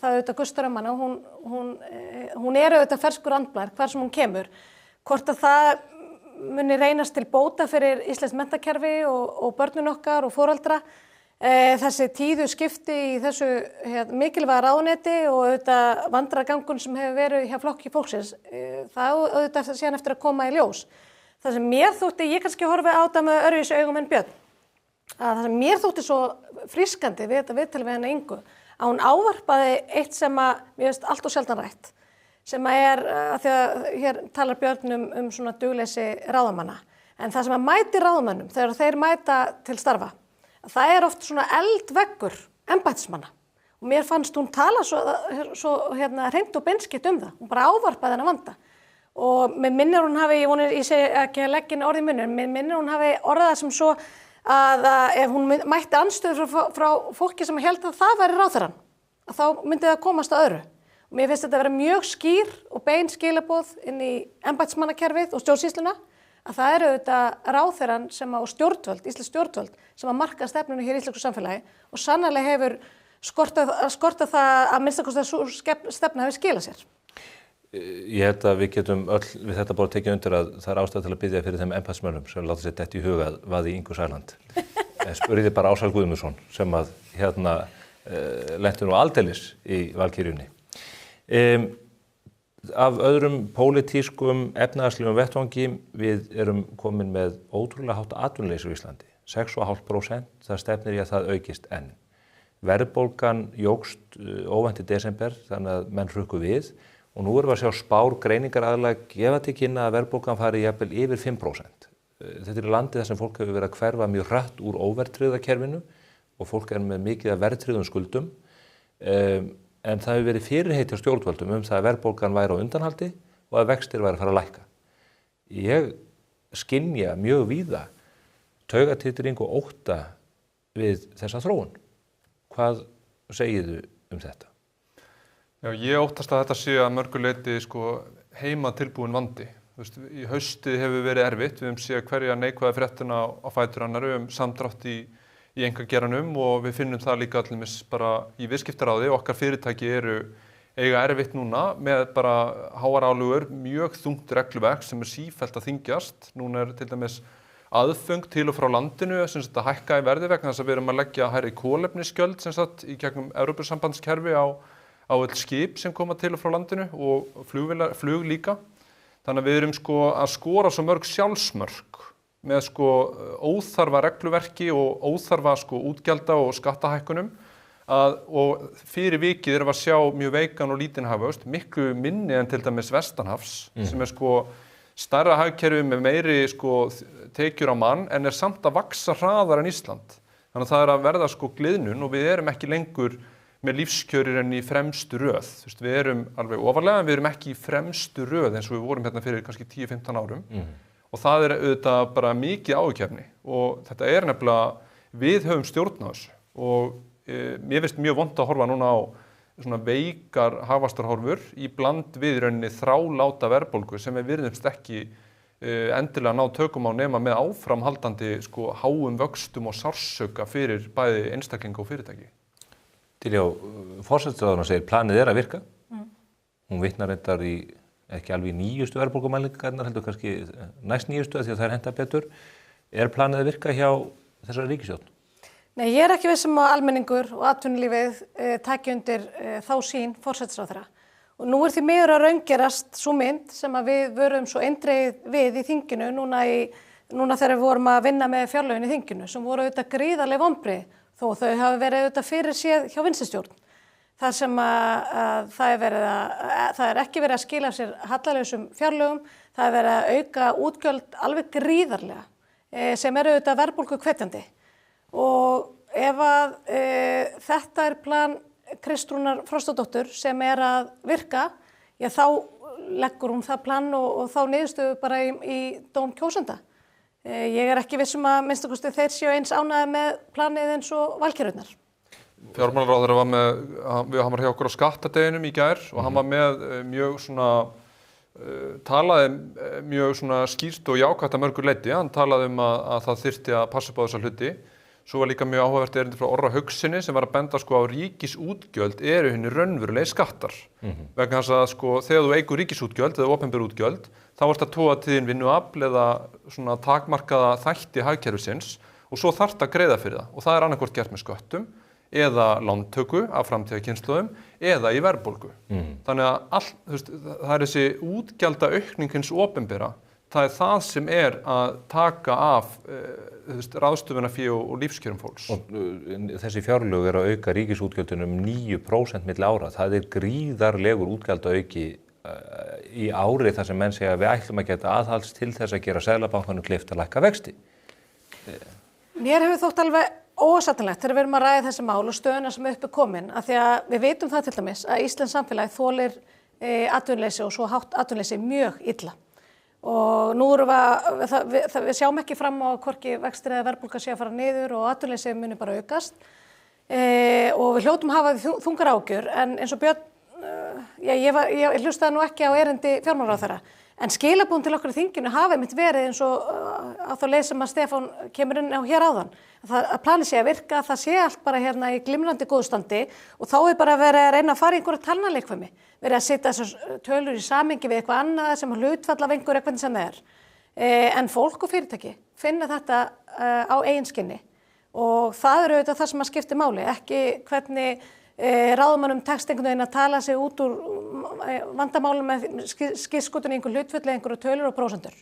það auðvitað gustar hana. Hún er auðvitað ferskur andblær hvar sem hún kemur. Hvort að það muni reynast til bóta fyrir íslenskt menntakerfi og börnin okkar og foreldra. Þessi tíðu skipti í þessu mikilvæga ráðuneyti og auðvitað vandragangun sem hefur verið hjá Flokki fólksins, það auðvitað síðan eftir að koma í ljós. Það sem mér þótti, ég kannski horfi á þetta með öðruvísi augum en Björn, að það sem mér þótti svo frískandi við þetta viðtal við hennar Ingu, að hún ávarpaði eitt sem að mér finnst allt og sjaldan rætt, sem að því að hér talar Björn um svona dugleysi ráðamanna, en það sem að mæti ráðamönnum þegar þeir mæta til starfa, það oft svona eldveggur embættismanna og mér fannst hún tala svo hreint og beinskeytt það. Hún bara ávarpaði þennan vanda og mér minnir hún hafi, ég segi ekki að leggja inn orð í munninn, mér minnir hún hafi orðað sem svo að ef hún mætti andstöðu frá fólki sem held að það væri ráðherrann, að þá myndi það komast að öðru. Og mér finnst þetta vera mjög skýr og bein skilaboð inn í embættismannakerfið og stjórnsýsluna að það auðvitað ráðherrann sem á stjórnvöld, íslensk stjórnvöld, sem að marka stefnunu hér í íslensku samfélagi og sannarlega hefur skortað það að minnsta kosti að sú stefna hefur skilað sér. Ég held að við getum öll við þetta bara tekið undir að það ástæða til að biðja fyrir þeim embættismönnum sem láta sér detta í huga vaði Ingu Sæland. Spurði bara Ásal Guðmundsson sem að lenti nú aldeilis í valkyrjunni. Af öðrum pólitískum efnahagslegum vettvangi við erum komin með ótrúlega hátt atvinnuleysi á Íslandi. 6,5%, það stefnir í að það aukist enn. Verðbólgan jókst óvænt í desember þannig að menn hrukku við og nú erum við að sjá spár greiningaraðilega gefa til kynna að verðbólgan fari jafnvel yfir 5%. Þetta er landið þar sem fólk hefur verið að hverfa mjög hratt úr óverðtryggðakerfinu og fólk er með mikið af verðtryggðum skuldum. En það hefur verið fyrirheit hjá stjórnvöldum það að verðbólgan væri á undanhaldi og að vextir væri að fara að lækka. Ég skynja mjög víða taugatitring og ótta við þessa þróun. Hvað segið þið þetta? Já, ég óttast að þetta sé að mörgu leyti heima tilbúin vandi. Í hausti hefur verið erfitt, við höfum séð hverja neikvæða fréttina á fætur annarri samdrátt í einkageiranum og við finnum það líka allir bara í viðskiptaráði. Okkar fyrirtæki eru eiga erfitt núna með bara háar álögur, mjög þungt regluverk sem sífellt að þyngjast. Núna til dæmis aðföng til og frá landinu sem sagt að hækka í verði vegna þess að við erum að leggja hærri kolefnisgjöld sem sagt í gegnum Evrópusambandskerfi á öll skip sem koma til og frá landinu og flug líka. Þannig að við erum að skora svo mörg sjálfsmörk með óþarfa regluverki og óþarfa útgjalda og skattahækkunum og fyrir vikið erum við að sjá mjög veikan og lítinn hagvöxt, miklu minni en til dæmis vestanhafs sem stærra hagkerfi með meiri tekjur á mann en samt að vaxa hraðar en Ísland. Þannig að það að verða gliðnun og við erum ekki lengur með lífskjörir en í fremstu röð. Við erum alveg ofarlega en við erum ekki í fremstu röð eins og við vorum hérna fyrir kannski 10-15 árum. Og það auðvitað bara mikið áhyggjuefni og þetta nefnilega, við höfum stjórn á þessu og mér finnst mjög vont að horfa núna á svona veikar hagvaxtarhorfur í bland við rauninni þráláta verðbólgu sem við virðumst ekki endilega ná tökum á nema með áframhaldandi háum vöxtum og sársauka fyrir bæði einstaklinga og fyrirtæki. Diljá, forsætisráðherra segir planið að virka. Hún vitnar reyndar í ekki alveg nýjustu verðbólgumælingarnar, heldur kannski næst nýjustu því að þær henta betur. Planið að virka hjá þessari ríkisstjórn? Nei, ég ekki viss að almenningur og atvinnulífið taki undir þá sín forsætisráðherra. Og nú því miður að raungerast sú mynd sem að við vörum svo eindregið við í þinginu núna þegar við vorum að vinna með fjárlögin í þinginu sem voru auðvitað gríðarleg vonbrigði þó þau hafi verið auðvitað fyrir séð hjá vinstristjórn. Það sem að það ekki verið að skila sér hallalausum fjárlögum, það verið að auka útgjöld alveg gríðarlega sem auðvitað verðbólgu hvetjandi. Og ef að þetta plan Kristrúnar Frostadóttur sem að virka, þá leggur hún það plan og þá niðurstöðu bara í dóm kjósenda. Ég ekki viss að minnst kosti þeir séu eins ánægðir með planið eins og valkyrjurnar. Fjármálaráðherra hann var hjá okkur á skattadeginum í gær og hann var með mjög talaði mjög skýrt og jákvætt að mörgu leyti. Hann talaði að það þyrfti að passa upp á þessa hluti. Svo var líka mjög áhugavert erindi frá Orra Haugsinni sem var að benda á ríkisútgjöld hinir raunverulegi skattar. Vegna þess að þegar þú eigur ríkisútgjöld eða opinber útgjöld, þá ertu að toga til þín vinnuafl eða takmarkaða þætti hagkerfisins og svo þarftu að greiða fyrir það. Og það annarkvort gert með sköttum eða lántöku af framtíðarkynslóðum eða í verðbólgu. Þannig að það þessi útgjaldaaukning hins opinbera, það það sem að taka af ráðstöfunarfé og lífskjörum fólks. Og þessi fjárlög að auka ríkisútgjöldin 9% milli ára. Það gríðarlegur útgjaldaauki í ári þar sem menn segja að við ætlum að geta aðhalds til þess að gera Seðlabankanum kleift að lækka vexti. Mér hefur þótt alveg óásættanlegt þegar við erum að ræða þessi mál og stöðuna sem uppi komin, af því að við vitum það til dæmis að Íslands samfélagi þolir atvinnuleysi og svo hátt atvinnuleysi mjög illa. Og nú erum við sjáum ekki fram á hvorki vextir eða verðbólga sé að fara niður og atvinnuleysi muni bara aukast. Og við hljótum hafa þungar áhyggjur, en eins og Björn, ég hlustaði nú ekki á erindi fjármálaráðherra, en skilaboðin til okkur í þinginu hafi einmitt verið eins og á þá leið sem að Stefán kemur inn á hér áðan. Að planið sé að virka, það sé allt bara hérna í glimrandi góðstandi og þá bara verið að reyna að fara í einhverju talnaleikfimi. Verið að setja þessar tölur í samhengi við eitthvað annað sem hlutfall af einhverju hvernig sem það er. En fólk og fyrirtæki finna þetta á eigin skinni og það auðvitað það sem að skipti máli, ekki hvernig ráðamönnum tekst einhvern veginn að tala sig út úr vandamálum með skýrsskotun í einhver hlutfall eða einhverju tölur og prósentur.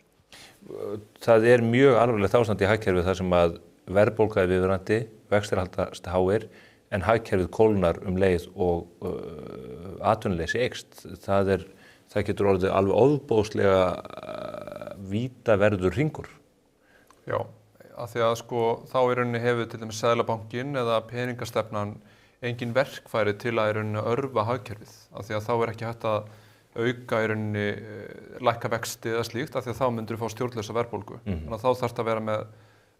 Það mjög alvarlegt ástand í hagkerfið þar sem að verðbólga viðvarandi, vextir haldast háir, en hagkerfið kólnar leið og atvinnuleysi eykst. Það getur orðið alveg ofboðslega vítaverður hringur. Já, af því að þá í rauninni hefur til dæmis Seðlabankinn eða peningastefnan engin verkfæri til að í rauninni örva hagkerfið, af því að þá ekki hægt að auka í rauninni lækka vexti eða slíkt, af því að þá myndir fá stjórnlausa verðbólgu. Þannig að þá þarf að vera með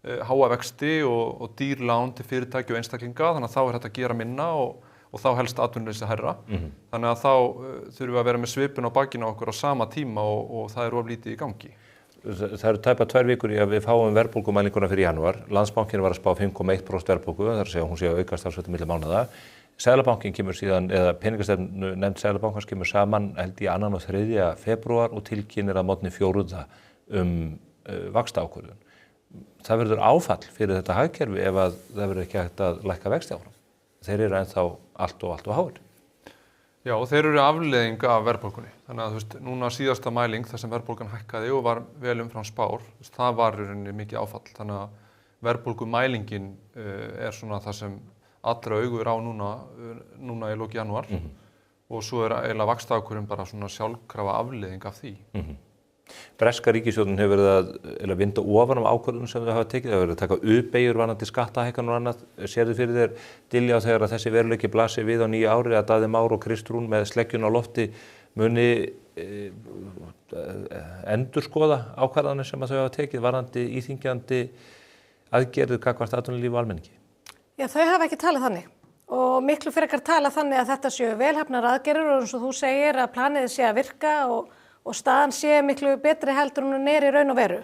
háa vexti og dýr lán til fyrirtæki og einstaklinga, þannig að þá hægt að gera minna og þá helst atvinnuleysi hærra. Þannig að þá þurfum við að vera með svipun á bakinu á okkur á sama tíma og það of lítið í gangi. Það tæpa 2 vikur í að við fáum verðbólgumælinguna fyrir janúar. Landsbankinn var að spá 5,1% verðbólgu, það að segja hún sé að aukast talsvert milli mánaða. Seðlabankinn kemur síðan, eða peningastefnu nefnd Seðlabankans kemur saman held í 2. og 3. febrúar og tilkynir að morgni 4. vaxtaákvörðun. Það verður áfall fyrir þetta hagkerfi ef að það verður ekki hægt að lækka vexti áfram. Þeir eru ennþá allt og háir. Já, og þeir eru afleiðing af verðbólgunni. Þannig að þú veist, núna síðasta mæling þar sem verðbólgan hækkaði og var vel umfram spár, það var í rauninni mikið áfall. Þannig að verðbólgumælingin svona það sem allra augu á núna í loki janúar og svo eiginlega vaxtaákvörðun bara svona sjálfkrafa afleiðing af því. Breska ríkisstjórnin hefur verið að vinda ofan af ákvörðunum sem þau hafa tekið. Það hefur verið að taka uppbeygjur varðandi skattahækkanir og annað. Sérðu fyrir þér Diljá þegar að þessi veruleiki blasir við á nýja ári að Daði Már og Kristrún með sleggjun á lofti muni endurskoða ákvarðanir sem að þau hafa tekið varðandi íþyngjandi aðgerðir gagnvart atvinnulífi og almenningi? Já, þau hafa ekki talað þannig og miklu frekar talað þannig að þetta séu velhæfnar aðgerðir og eins og þú segir að planið sé að virka og staðan sé miklu betri heldur en hún í raun og veru.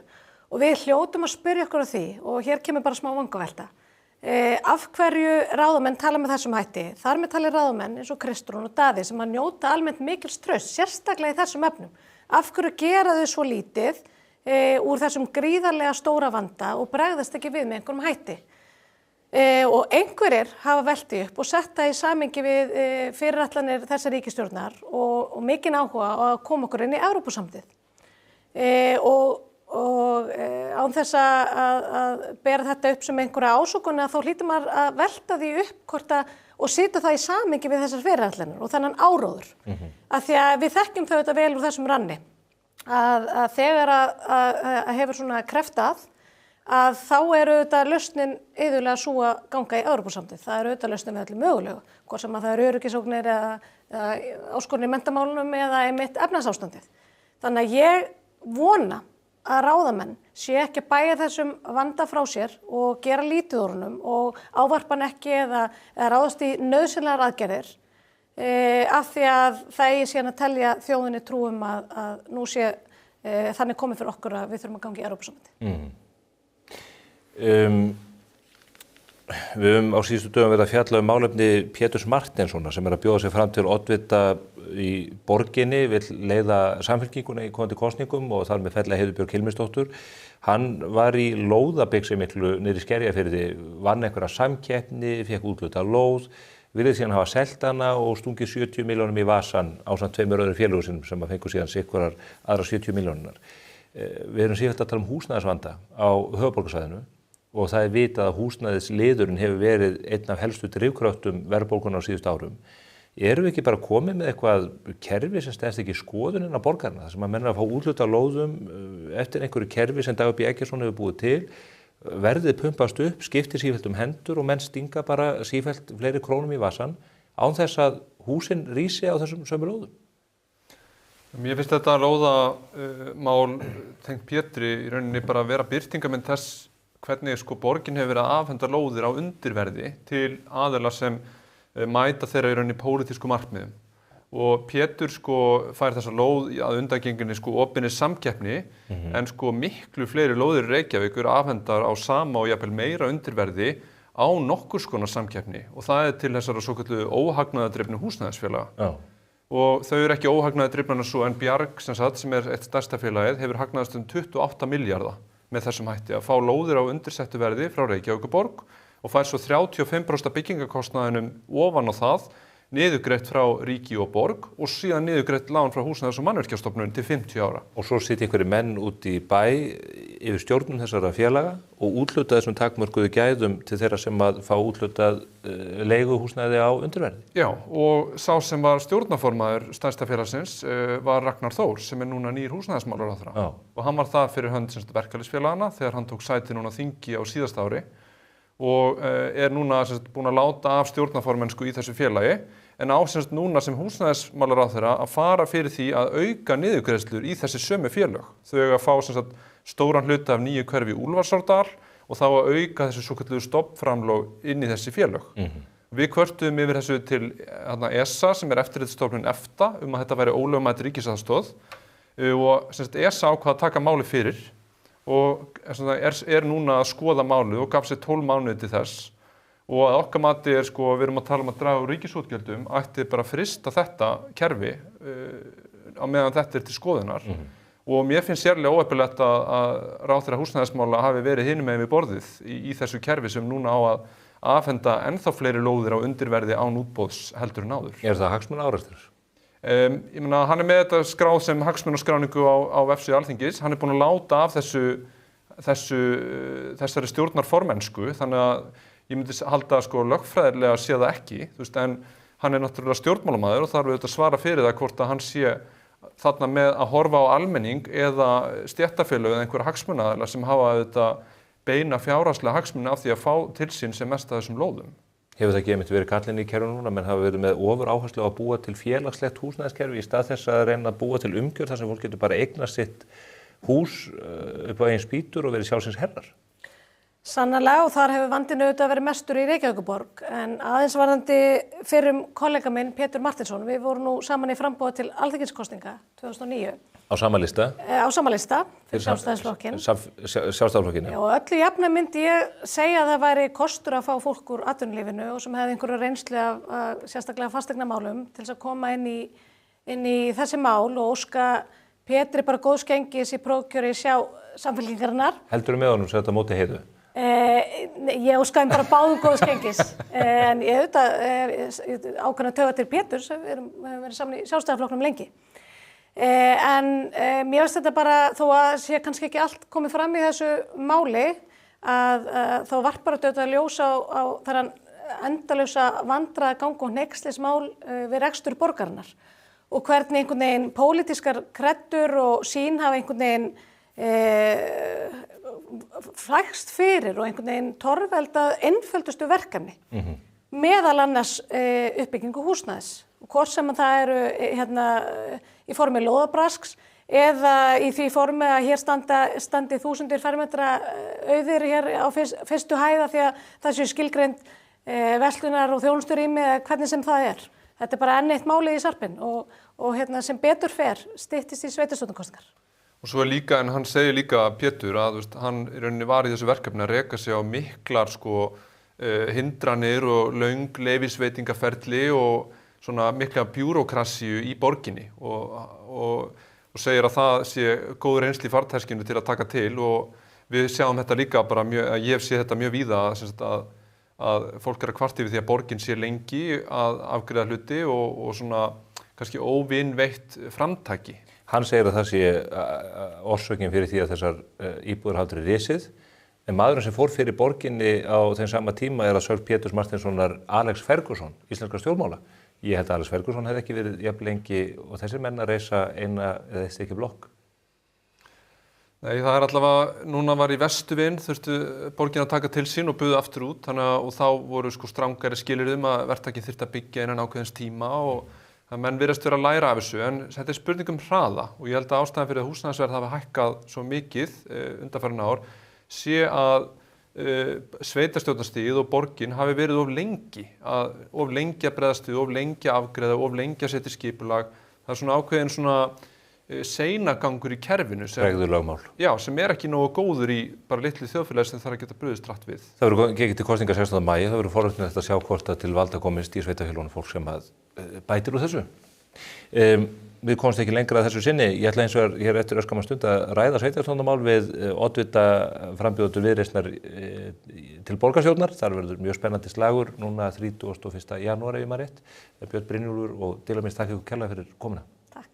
Og við hljótum að spyrja okkur á því og hér kemur bara smá vangavelta. Af hverju ráðamenn tala með þessum hætti? Þar með tali ráðamenn eins og Kristrún og Daði sem að njóta almennt mikils traust, sérstaklega í þessum efnum. Af hverju gera þau svo lítið úr þessum gríðarlega stóra vanda og bregðast ekki við með einhverjum hætti? Og einhverjir hafa velti upp og setta í samhengi við fyrirætlanir þessar ríkisstjórnar og mikinn áhuga á að koma okkur inn í Evrópusambandið. Og án þess að bera þetta upp sem einhverja ásökun þá hlýtur maður að velta því upp og setja það í samhengi við þessar fyrirætlanir og þennan áróður. Af því að við þekkjum þau þetta vel úr þessum ranni að þegar að hefur svona kreftað að þá auðvitað lausnin iðulega sú að ganga í Evrópusambandið. Það auðvitað lausnin við öllu mögulegu, hvort sem að það öryggisógnir eða áskorun í menntamálunum eða einmitt efnahagsástandið. Þannig að ég vona að ráðamenn sé ekki að bæja þessum vanda frá sér og gera lítið úr honum og ávarpa hann ekki eða ráðast í nauðsynlegar aðgerðir af því að það eigi síðan að telja þjóðinni trúum að nú sé þannig komið fyrir okkur að við þurfum að ganga í Evrópusambandið. Við höfum á síðustu dögum verið að fjalla málefni Péturs Marteinssonar sem að bjóða sig fram til oddvita í borginni, vill leiða Samfylkinguna í komandi kosningum og þar með fella Heiðu Björg Hilmisdóttur. Hann var í lóðabixi miklu niðri í Skerjafirði, vann einhverja samkeppni, fékk úthlutað lóð, virðist síðan hafa selt hana og stungið 70 milljónum í vasann ásamt 2 öðrum félögum sínum sem að fengu síðan sikkurar aðra 70 milljónirnar. Við erum síðan að tala húsnæðisvanda á höfuðborgarsvæðinu og það vitað að húsnæðisliðurinn hefur verið einn af helstu drifkröftum verðbólgunnar á síðustu árum. Erum við ekki bara komið með eitthvað kerfi sem stæðst ekki skoðuninn á borgarna, þar sem að menn að fá úthlutað lóðum eftir einhverju kerfi sem Dagur B. Eggertsson hefur búið til, verðið pumpast upp, skiptir sífellt hendur og menn stinga bara sífellt fleiri krónum í vasann án þess að húsin rísi á þessum sömu lóðum? Mér finnst þetta lóðamál tengt Pétri í rauninni bara að vera birtingarmynd þess hvernig borgin hefur verið að afhenda lóðir á undirverði til aðila sem mæta þeirra í rauninni pólitísku markmiðum. Og Pétur fær þessa lóð að undangenginni opinni samkeppni en miklu fleiri lóðir í Reykjavík eru afhendar á sama og jafnvel meira undirverði á nokkurs konar samkeppni og það til þessara svokölluðu óhagnaðardrifnu húsnæðisfélaga. Já. Og þau eru ekki óhagnaðardrifnarnar svo en Bjarg sem eitt stærsta félagið hefur hagnaðast 28 milljarða með þessum hætti að fá lóðir á undirsettu verði frá Reykjavíkurborg og fær svo 35% byggingarkostnaðinum ofan á það, niðurgreitt frá ríki og borg og síðan niðurgreitt lán frá Húsnæðis- og mannvirkjastofnun til 50 ára. Og svo sitja einhverjir menn út í bæ yfir stjórnum þessara félaga og úthlutað þessum takmörkuðu gæðum til þeirra sem að fá úthlutað leiguhúsnæði á undirverði. Já, og sá sem var stjórnarformaður stærsta félagsins var Ragnar Þór sem núna nýr húsnæðismálaráðherra. Og hann var það fyrir hönd verkalýðsfélagana þegar hann tók sæti núna á þingi á síðasta ári og núna búinn að láta af stjórnarformennsku í þessu félagi en á núna sem húsnæðismálaráðherra að fara fyrir því að auka niðurgreiðslur í þessi sömu félög. Þau eiga að fá stóran hluta af nýju hverfi í Úlfarsárdal og þá að auka þessu svokölluðu stofnframlög inn í þessi félög. Við kvörtuðum yfir þessu til ESA sem eftirlitsstofnun EFTA að þetta væri ólögmæt ríkisaðstoð og ESA ákvað að taka máli fyrir og núna að skoða málið og gaf sér 12 mánuði til þess Og að okkar mati sko, við erum að tala að draga úr ríkisútgjöldum, ætti bara að frysta þetta kerfi á meðan þetta til skoðunar. Og mér finnst sérlega óheppilegt að ráðherra húsnæðismála hafi verið hinum megin við borðið í þessu kerfi sem núna á að afhenda ennþá fleiri lóðir á undirverði án útboðs heldur en áður. Það hagsmunaárekstur? Ég meina, hann með þetta skráð sem hagsmunaskráningu á vefsíðu Alþingis. Hann búinn að láta af þessari stjórnarformennsku, þannig að ég myndi halda sko lögfræðilega sé það ekki, en hann náttúrulega stjórnmálamaður og þarf auðvitað að svara fyrir það hvort að hann sé þarna með að horfa á almenning eða stéttarfélög eða einhverja hagsmunaaðila sem hafa auðvitað beina fjárhagslega hagsmuni af því að fá til sín sem mest af þessum lóðum. Hefur það ekki einmitt verið kallinn í kerfinu núna, menn hafa verið með ofur áherslu á að búa til félagslegt húsnæðiskerfi í stað þess að reyna að búa til umgjörð þar sem fólk getur bara eignast sitt hús upp á eigin spýtur og verið sjálfsins herrar? Sannarlega, og þar hefur vandinn auðvitað verið mestur í Reykjavíkurborg, en aðeins varðandi fyrrum kollega minn Pétur Martinsson, við vorum nú saman í framboði til alþingiskosninga 2009. Á sama lista? Á sama lista, fyrir Sjálfstæðisflokkinn. Sjálfstæðisflokkinn, já. Og öllu jafna myndi ég segja að það væri kostur að fá fólk úr atvinnulífinu og sem hefði einhverju reynslu af sérstaklega fasteignamálum til þess að koma inn í þessi mál og óska Pétri bara góðs gengis í prófkjöri Samfylkingarinnar. Heldurðu með honum sem þetta móti heiðu? Ég óskaði bara báðum góðs gengis, en ég auðvitað ákveðna tauga til Péturs, við höfum verið saman í Sjálfstæðisflokknum lengi. En mér finnst þetta bara, þó að sé kannski ekki allt komið fram í þessu máli, að þá varpar þetta ljós á þennan endalausa vandræðagang og hneykslismál við rekstur borgarinnar og hvernig einhvern veginn pólitískar kreddur og sín hafa einhvern veginn flækst fyrir og einhvern veginn torveldað einföldustu verkefni, meðal annars uppbyggingu húsnæðis. Og hvort sem það eru í formi lóðabrasks eða í því formi að hér standi þúsundir fermetra auðir hér á fyrstu hæða því að það séu skilgreind verslunar og þjónusturými eða hvernig sem það er. Þetta er bara enn eitt málið í sarpinn og sem betur fer styttist í sveitarstjórnarkosningar. Og svo líka, en hann segir líka Pétur að hann í rauninni var í þessu verkefni að reka sig á miklar hindranir og löng leyfisveitingaferli og svona mikla bjúrókrasíu í borginni og segir að það sé góð reynsli í farteskinu til að taka til og við sjáum þetta líka bara ég hef séð þetta mjög víða að fólk að kvarta yfir því að borgin sé lengi að afgreiða hluti og svona kannski óvinveitt framtaki. Hann segir að það sé orsökin fyrir því að þessar íbúðir hafa verið risið, en maðurinn sem fór fyrir borginni á þeim sama tíma er að sögn Péturs Martinssonar Alex Ferguson, íslenskra stjórnmála. Ég held að Alex Ferguson hefði ekki verið jafn lengi og þessir menn að reisa eina eða eitt stykki blokk. Nei, það er allavega, núna var í Vesturvin, þurftu borgin að taka til sín og buðu aftur út, og þá voru strangari skilyrði að verktakinn þyrfti að byggja innan ákveðins tíma og menn virðast vera að læra af þessu, en þetta er spurning hraða og ég held að ástæðan fyrir að húsnæðisverð hafa hækkað svo mikið undanfarin ár sé að sveitarstjórnarstigið og borgin hafi verið of lengi að bregðast við, of lengi að afgreiða, of lengi að setja skipulag. Það er svona ákveðin seinagangur í kerfinu Tregðulögmál. Já, sem er ekki nógu góður í bara litlu þjóðfélagi sem þarf að geta brugðist hratt við. Það verður gengið til kosninga 16. maí, það verður forvitnilegt að sjá hvort að til valda komist í sveitarfélögunum fólk sem að bætir úr þessu. Við komumst ekki lengra að þessu sinni. Ég ætla eins og hér eftir örskamma stund að ræða sveitarstjórnarmál við oddvita frambjóðendur Viðreisnar til borgarstjórnar. Þar verður mjög spennandi slagur núna 31. janúar ef ég maður rétt. Björn Brynjólfur og Diljá, takk ykkur kærlega fyrir komuna. Takk.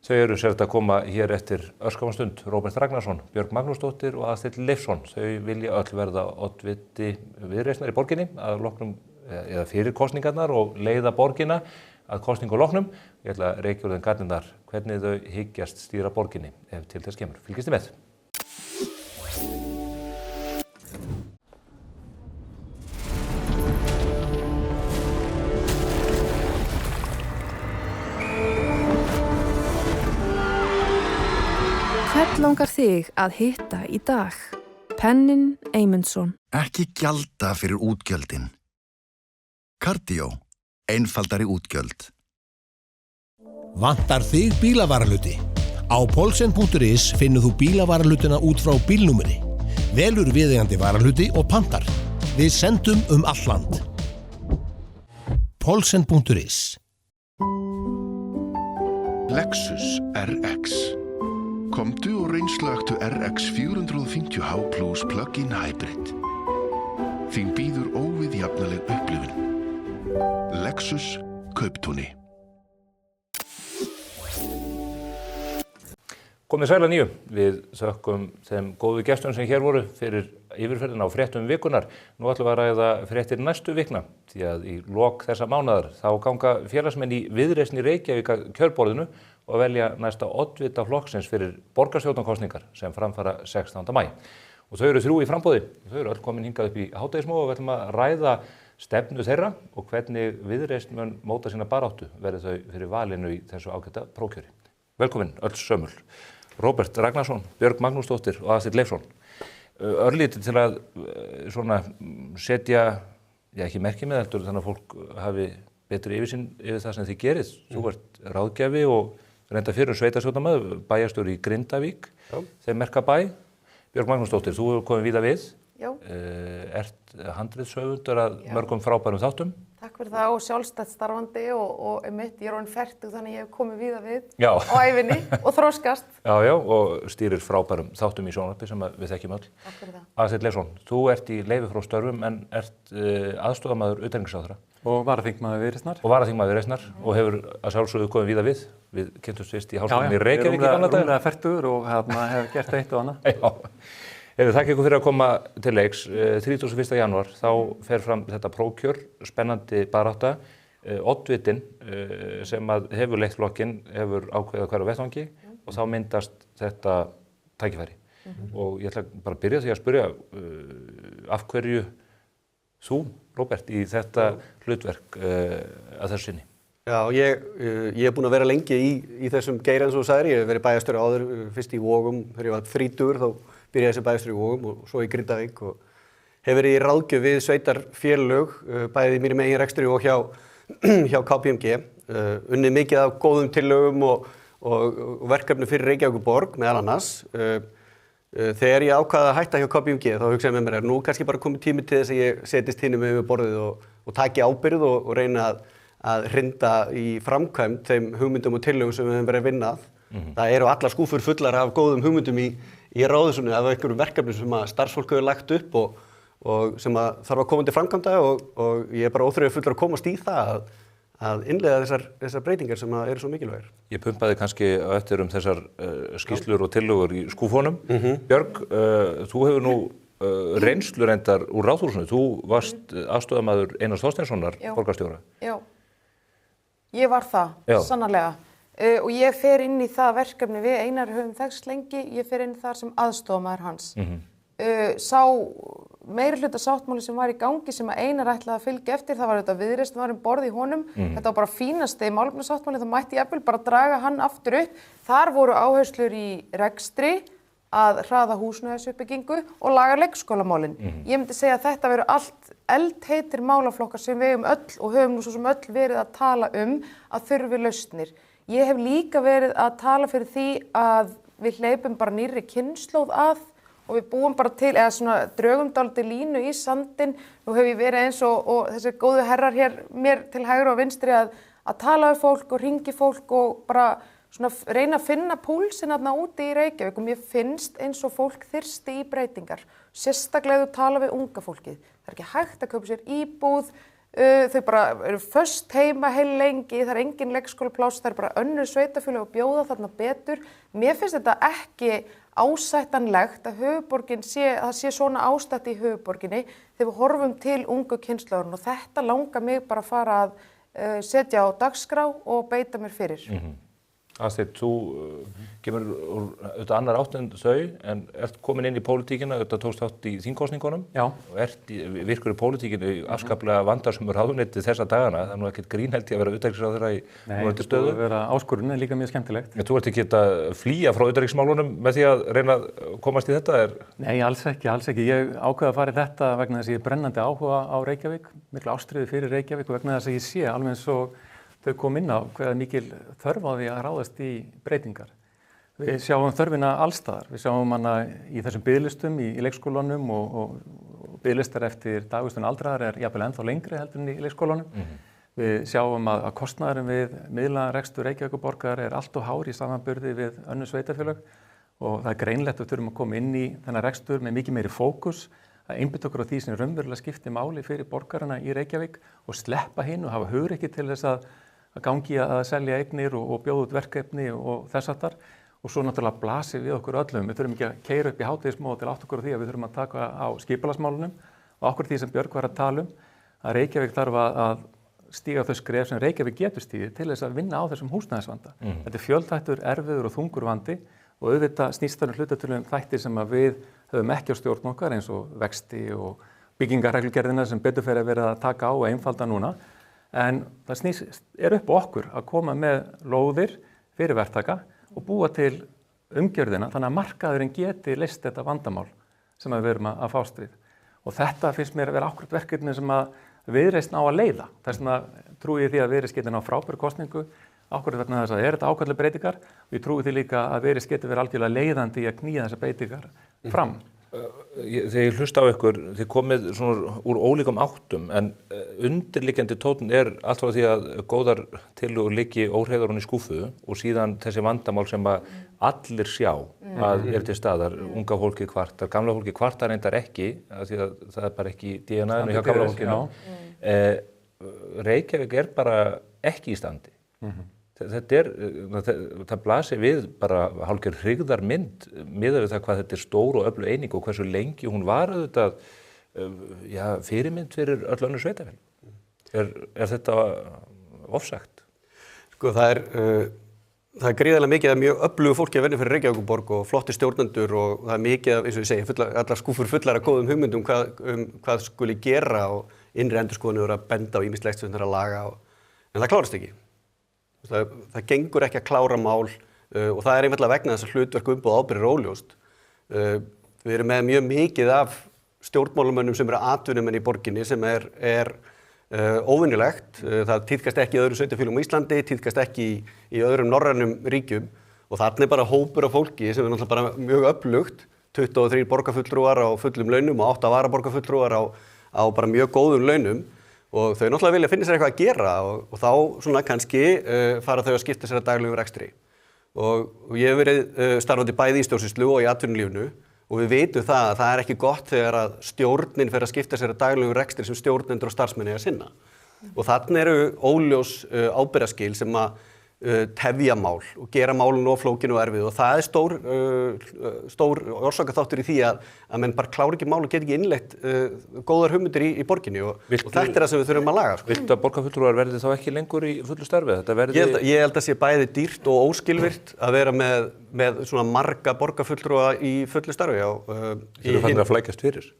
Þau eru sérst að koma hér eftir örskamma stund. Róbert Ragnarsson, Björg Magnúsdóttir og Aðsteinn Leifsson. Þau vilja öll verða oddviti Viðreisnar í borginni að loknum eða fyrir kosningarnar og leiða borgina að kosningu loknum. Ég ætla að reykja úr þeim garnirnar hvernig þau hyggjast stýra borginni ef til þess kemur. Fylgist þið með. Hvern langar þig að hitta í dag? Pennin Eymundsson. Ekki gjalda fyrir útgjöldin. Cardio. Einfaldari útgjöld. Vantar þig bílavarahluti? Á Polsen.is finnur þú bílavarahlutina út frá bílnúmeri. Velur viðeigandi varahluti og pantar. Við sendum all land. Polsen.is Lexus RX. Komdu og reynslagtu RX 450h Plus Plug-in Hybrid. Þín býður óviðjafnaleg upplifun. Lexus Kauptúni. Komið sæl að nýju. Við þökkum þeim góðu gestum sem hér voru fyrir yfirferðina á fréttum vikunar. Nú ætlum við að ræða fréttir næstu vikna, því að í lok þessa mánaðar þá ganga félagsmenn í Viðreisn í Reykjavík að kjörborðinu og velja næsta oddvita flokksins fyrir borgarstjórnarkosningar sem framfara 16. maí. Og þau eru 3 í framboði. Þau eru öll komin hingað upp í hádegismóð og við ætlum að ræða stefnu þeirra og hvernig Viðreisn mun móta sína baráttu verði þau fyrir valinu í þessu ágæta prófkjöri. Velkomin öll sömul. Róbert Ragnarsson, Björg Magnúsdóttir og Aðsteinn Leifsson. Örlítið til að svona setja, ekki merki með heldur, þannig að fólk hafi betri yfirsýn yfir það sem þið gerið. Þú ert ráðgjafi og reynda fyrir sveitarstjórnarmaður, bæjarstjóri í Grindavík, þeim merka bæ. Björg Magnúsdóttir, þú hefur komið víða við. Já. Ert handritshöfundur að mörgum frábærum þáttum. Takk fyrir það og sjálfstætt starfandi og einmitt, ég er orðin fertug þannig ég hef komið víða við Já. á ævinni og þroskast. Já, og stýrir frábærum þáttum í sjónvarpi sem við þekkjum öll. Takk fyrir það. Aðsteinn Leifsson, þú ert í leyfi frá störfum en ert aðstoðarmaður utanríkisráðherra. Og varaþingmaður Viðreisnar. Og hefur að sjálfsögðu komið víða við. Við kynntumst fyrst í Háskólanum í Reykjavík í gamla daga. Rúmlega fertugur og hef gert eitt og annað. Já. Þakka ykkur fyrir að koma til leiks. 31. janúar þá fer fram þetta prófkjör, spennandi barátta. Oddvitinn sem hefur leitt flokkinn hefur ákveðið hverju vettvangi og þá myndast þetta tækifæri. Og ég ætla bara að byrja því að spyrja af hverju þú, Róbert, í þetta hlutverk að þessu sinni? Já, ég er búinn að vera lengi í þessum geira eins og þú sagðir. Ég hef verið bæjarstjóri áður, fyrst í Vogum, þegar ég var 30 þá byrjaði þessi bæjarstjóri í Vogum og svo í Grindavík og hef verið í ráðgjöf við sveitarfélög, bæði í mínum eigin rekstri og hjá KPMG, unnið mikið af góðum tillögum og verkefni fyrir Reykjavíkurborg meðal annars. Þegar ég ákvaði að hætta hjá KPMG þá hugsaði með mér nú kannski bara komið tími til þess að ég setjist hinum yfir borðið og taki ábyrgð og reyna að hrinda í framkvæmd þeim hugmyndum og tillögum sem við höfum verið að vinna að. Það eru allar skúfur fullar af góðum hugmyndum í ráðhúsinu af einhverjum verkefnum sem að starfsfólk hefur lagt upp og sem að þarf að koma til framkvæmda og ég er bara óþreyjufullur fullur að komast í það að innleiða þessar breytingar sem að eru svo mikilvægir. Ég pumpaði kannski eftir þessar skýrslur og tillögur í skúfunum. Björg, þú hefur nú reynslu reyndar úr ráðhúsinu. Þú varst aðstoðarmaður Einars Þorsteinssonar borgarstjóra. Já, ég var það, sannarlega. Og ég fer inn í það verkefni við Einar höfum þekkst lengi, ég fer inn þar sem aðstoðarmaður hans. Sá meirihluta sáttmáli sem var í gangi sem að Einar ætlaði að fylgja eftir, það var þetta Viðreisn var borð í honum, þetta var bara fínasti málefnasáttmáli, það mætti jafnvel bara draga hann aftur upp. Þar voru áherslur í rekstri, að hraða húsnæðisuppbyggingu og laga leikskólamálin. Ég myndi segja að þetta veru allt eldheitir málaflokkar sem við höfum öll og höfum nú svo sem öll verið að tala að þurfi lausnir. Ég hef líka verið að tala fyrir því að við hleypum bara nýrri kynslóð að og við búum bara til, eða svona drögum dálítið línu í sandinn. Nú hef ég verið eins og þessi góðu herrar hér mér til hægri og vinstri að tala við fólk og hringi fólk og bara svona reyna að finna púlsinn þarna úti í Reykjavík og mér finnst eins og fólk þyrsti í breytingar. Sérstaklega þú tala við unga fólkið. Það er ekki hægt að kaupa sér íbúð, þau bara eru föst heima heil lengi, það er engin leikskólapláss, það er bara önnur sveitarfélög að bjóða þarna betur. Mér finnst þetta ekki ásættanlegt að það sé svona ástætt í höfuðborginni þegar við horfum til ungu kynslóðurinn og þetta langar mig bara að fara að setja á dagskrá og beita mér fyrir. Aðsteinn, þú kemur úr auðvitað annar átt en þau, en ert komin inn í pólitíkina, auðvitað tókst þátt í þingkosningunum. Já. Og virkur í pólitíkinu afskaplega vandarsumur ráðuneyti þessa dagana. Það er nú ekkert grín held ég að vera utanríkisráðherra í núverandi stöðu. Nei, það vera áskorun er líka mjög skemmtilegt. Þú ert ekki að flýja frá utanríkismálunum með því að reyna að komast í þetta? Nei, alls ekki. Ég ákveða að fara í þetta vegna þess að ég er brennandi áhuga á Reykjavík, miklu ástríðu fyrir Reykjavík og vegna þess að ég sé alveg eins og þau kom inn á hvaða mikil þörf á því að ráðast í breytingar. Við sjáum þörfina allstaðar. Við sjáum hana í þessum biðlistum í leikskólanum og biðlistar eftir dagvistun aldraðra jafnvel ennþá lengri heldur en í leikskólanum. Við sjáum að kostnaðurinn við miðlarekstur Reykjavíkurborgar allt of hár í samanburði við önnur sveitarfélög og það greinlegt að við þurfum að koma inn í þennan rekstur með mikið meiri fókus, að einbeita okkur á því sem raunverulega skiptir máli fyrir borgarana í Reykjavík og sleppa hinn og hafa hugrekki til þess að gangi að selja eignir og bjóða út verkefni og þess aftar. Og svo náttúrulega blasir við okkur öllum. Við þurfum ekki að keyra upp í hádegismóð til átt okkur á því að við þurfum að taka á skipulagsmálunum og okkur því sem Björg var að tala að Reykjavík þarf að stíga þau skref sem Reykjavík getur stígið til þess að vinna á þessum húsnæðisvanda. Þetta fjölþættur, erfiður og þungur vandi og auðvitað snýst þar hlutatölum þættir sem að við höfum ekki á stjórn okkar eins og vexti og byggingarreglugerðina sem betur fyrir að vera að taka á og einfalda núna. En það upp á okkur að koma með lóðir fyrir verktaka og búa til umgjörðina þannig að markaðurinn geti leyst þetta vandamál sem við erum að fást við. Og þetta finnst mér að vera akkúrat verkefni sem að Viðreisn á að leiða. Þess vegna trúi ég því að Viðreisn geti ná frábæru kosningu akkúrat vegna þess að þetta ákveðlega breytingar og ég trúi því líka að Viðreisn geti verið algjörlega leiðandi í að knýja þessar breytingar fram. Þegar ég hlusta á ykkur, þið komið svona úr ólíkum áttum en undirliggjandi tónn allt frá því að góðar tillögur liggi óhreyðar í skúffu og síðan þessi vandamál sem að allir sjá að til staðar, unga fólki kvartar, gamla fólki kvartar reyndar ekki, af því að það bara ekki í DNA-inu hjá gamla fólkinu. Reykjavík bara ekki í standi. Það blasir við bara hálfgerð hryggðarmynd miðað við það hvað þetta stór og öflug eining og hversu lengi hún var auðvitað fyrirmynd fyrir öll önnur sveitarfélög. Er þetta ofsagt? Sko það er gríðarlega mikið af mjög öflugu fólki að vinna fyrir Reykjavíkurborg og flotti stjórnendur og það er mikið af, eins og ég segi, allar skúffur fullar af góðum hugmyndum hvað skuli gera og innri endurskoðanir eru að benda á ýmislegt sem þeir að laga en það klárast ekki. Það gengur ekki að klára mál og það er einfaldlega vegna þess að hlutverk umboð ábyrgð er óljóst. Við erum með mjög mikið af stjórnmálamönnum sem eru atvinnumenn í borginni sem er óvenjulegt. Það tíðkast ekki í öðrum sveitarfélögum á Íslandi, tíðkast ekki í öðrum norrænum ríkjum og þarna bara hópur af fólki sem er náttúrulega bara mjög öflugt, 23 borgarfulltrúar á fullum launum og 8 varaborgarfulltrúar á bara mjög góðum launum. Og þau náttúrulega vilja finna sér eitthvað að gera og þá svona kannski fara þau að skipta sér að daglegum rekstri. Og ég hef verið starfandi bæði í stjórnsýslu og í atvinnulífinu og við vitum það að það er ekki gott þegar að stjórnin fer að skipta sér að daglegum rekstri sem stjórnendur og starfsmenn eiga að sinna. Og þarna eru óljós ábyrgðarskil sem að tefja mál og gera málun of flókin og erfið og það er stór orsakaþáttur í því að menn bara klára ekki mál og get ekki innleitt góðar hugmyndir í borginni og þetta er það sem við þurfum að laga. Viltu að borgarfulltrúar verði þá ekki lengur í fullu starfi? Ég held að sé bæði dýrt og óskilvirkt að vera með svona marga borgarfulltrúa í fullu starfi. Þú eru fannir að flækjast fyrir?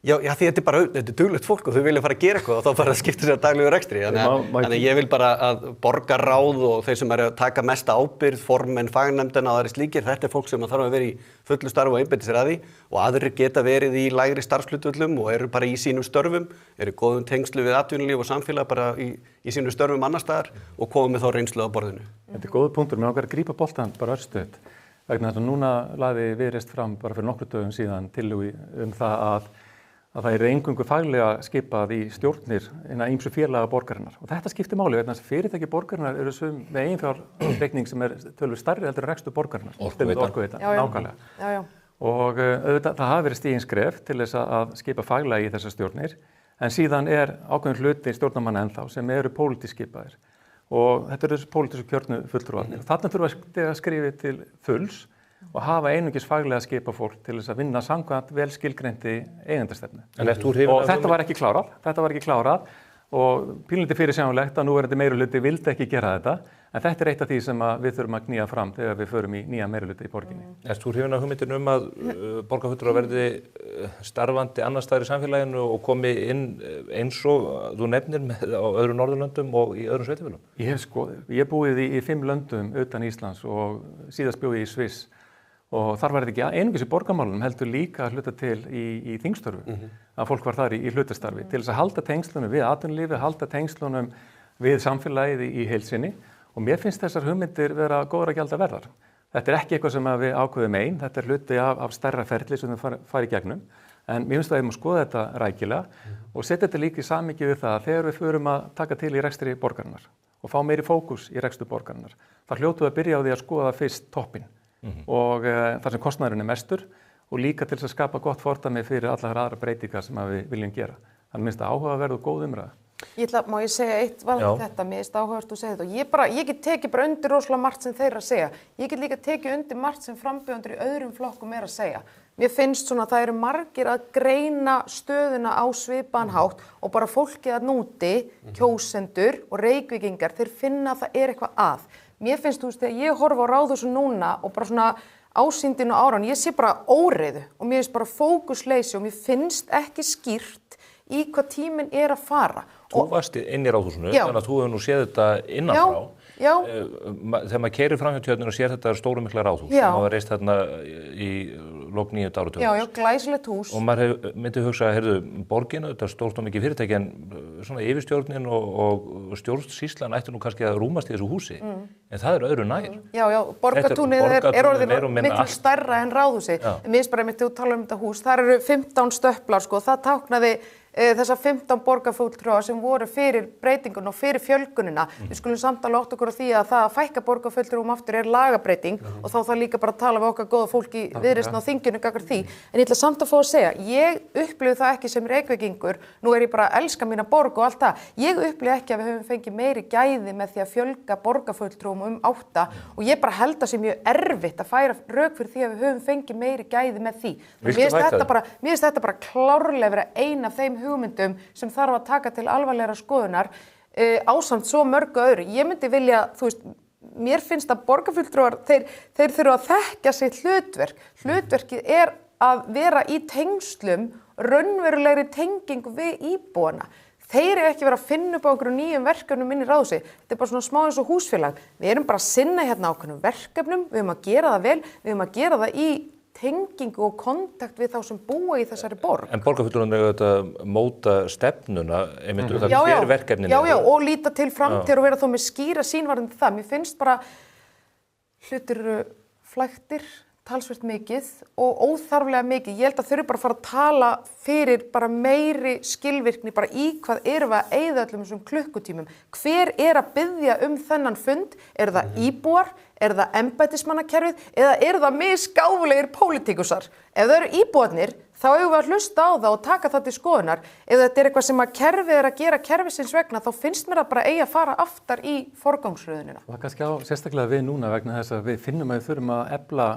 Já, því þetta er duglegt fólk og þau vilja fara að gera eitthvað og þá fara að skipta sér að daglegu rekstri. Þannig ég vil bara að borgarráð og þeir sem eru að taka mesta ábyrgð, formenn, fagnefndina og aðrir slíkir, þetta er fólk sem þarf að vera í fullu starfi og einbeita sér að því og aðrir geta verið í lægri starfshlutföllum og eru bara í sínum störfum, eru góðum tengslu við atvinnulíf og samfélag bara í sínum störfum annars staðar og koma með þá reynslu á borðinu. Þetta er góður punktur, mér langar að grípa boltann bara örstutt. Vegna þess að núna lagði Viðreisn fram bara fyrir nokkrum dögum síðan tillögu það að það er eingöngu faglega skipað í stjórnir innan ýmsu félaga borgarinnar. Og þetta skiptir máli vegna þess að fyrirtæki borgarinnar eru með eiginfjárreikning sem er töluvert stærri heldur en rekstur borgarinnar. Orkuveitan. Nákvæmlega. Og auðvitað það hafi verið stigin skref til þess að skipa faglega í þessar stjórnir, en síðan er ákveðin hluti stjórnarmanna ennþá sem eru pólitískt skipaðir. Og þetta eru pólitísku kjörnu fulltrúarnir. Þarna þurfa að skrifa til fulls og hafa einungis faglega skipa fólk til þess að vinna samkvæmt vel skilgreinti eigendastefnu. Og þetta var ekki klárað og pínlítið fyrirsjáanlegt að núverandi meirihluti vildi ekki gera þetta, en þetta er eitt af því sem við þurfum að knýja fram þegar við förum í nýja meirihluti í borginni. Erst þú hrifin af hugmyndinu að borgarfulltrúar verði starfandi annars staðar í samfélaginu og komi inn eins og þú nefnir á öðrum Norðurlöndum og í öðrum sveitarfélögum? Ég búið í 5 löndum utan Íslands og síðast bjó ég í Sviss. Og þar var þetta ekki einungis í borgarmálunum heldur líka að hluta til í þingstörfu, að fólk var þar í hlutastarfi til þess að halda tengslunum við atvinnulífið, halda tengslunum við samfélagið í heilsinni og mér finnst þessar hugmyndir vera góðar að gjalda verðar. Þetta ekki eitthvað sem við ákveðum einn, þetta hluti af stærra ferli sem þau fara í gegnum. En mér finnst að við erum að skoða þetta rækilega og setja þetta líka í samhengi við það að þegar við förum að taka til í rekstri borgarinnar og fá meiri fókus í rekstur borgarinnar, þá hljótum við að byrja á því að skoða fyrst toppinn og þar sem kostnaðurinn mestur og líka til þess að skapa gott fordæmi fyrir allar aðra breytingar sem við viljum gera. Þannig minnst að áhugaverð og góð umræða. Má ég segja eitt varðandi þetta, mér finnst áhugavert að segja þetta og ég get tekið bara undir rosalega margt sem þeir eru að segja. Ég get líka tekið undir margt sem frambjóðendur í öðrum flokkum er að segja. Mér finnst svona að það eru margir að greina stöðuna á svipaðan hátt og bara fólkið að núti, kjósendur og Reykvíkingar, þeir finna að það er eitthvað að. Mér finnst, þegar ég horfa á Ráðhúsinu núna og bara svona ásýndin og áran, ég sé bara óreiðu og mér finnst bara fókusleysi og mér finnst ekki skýrt í hvað tíminn er að fara. Þú varst inn í Ráðhúsinu, þannig að þú hefur nú séð þetta innanfrá. Já. Þegar maður keyrir fram hjá tjörninu og sér þetta stóru mikla ráðhús sem hafa reist þarna í lok 9. áratugarins. Já, glæsilegt hús. Og maður myndi hugsa að, borgin, þetta er stórt og mikið fyrirtæki en svona yfirstjórnin og stjórnsýslan ætti nú kannski að rúmast í þessu húsi. En það er öðru nær. Já, borgartúnið er orðið miklu stærra en ráðhúsi. Mér finnst bara einmitt þegar þú talar um þetta hús, þar eru 15 stöplar, það táknaði þessar 15 borgarfulltrúa sem voru fyrir breytingun og fyrir fjölgunina. Við skulum samt alveg átta okkur á því að það að fækka borgarfulltrúum aftur er lagabreyting og þá það líka bara að tala við okkar góða fólk í Viðreisn á þinginu gagnvart því. En ég ætla samt að fá að segja, ég upplifi það ekki sem Reykvíkingur, nú er ég bara að elska mína borg og allt það. Ég upplifi ekki að við höfum fengið meiri gæði með því að fjölga borgarfulltrúum 8 og ég bara held að sé mjög erfitt að færa rök fyrir því að við höfum fengið meiri gæði með því. Mér finnst þetta bara klárlega vera ein af þeim hugmyndum sem þarf að taka til alvarlegra skoðunar ásamt svo mörgu öðru. Ég myndi vilja, mér finnst að borgarfulltrúar, þeir þurfa að þekkja sitt hlutverk. Hlutverkið er að vera í tengslum, raunverulegri tengingu við íbúana. Þeir eru ekki verið að finna upp á einhverjum nýjum verkefnum inn í ráðhúsi. Þetta er bara svona smá eins og húsfélag. Við erum bara að sinna hérna ákveðnum verkefnum, við höfum að gera það vel, við höfum að gera það í tengingu og kontakt við þá sem búa í þessari borg. En borgarfulltrúarnir eru að móta stefnuna, einmitt það hver verkefnin eru. Já, og líta til framtíðar og vera þó með skýra sýnvarðandi það. Mér finnst bara hlutir eru flæktir, talsvert mikið og óþarflega mikið. Ég held að þau eru bara að fara að tala fyrir bara meiri skilvirkni, bara í hvað erum við að eyða öllum þessum klukkutímum. Hver er að biðja þennan fund? Er það íbúar? Er það embættismannakerfið? Eða er það misgáfulegir pólitíkusar? Ef það eru íbúarnir, þá eigum við að hlusta á það og taka það til skoðunar. Ef þetta er eitthvað sem að kerfið er að gera kerfisins vegna, þá finnst mér að bara eigi að fara aftar í forgangsröðunina. Það kannski á sérstaklega við núna vegna þess að við finnum að við þurfum að efla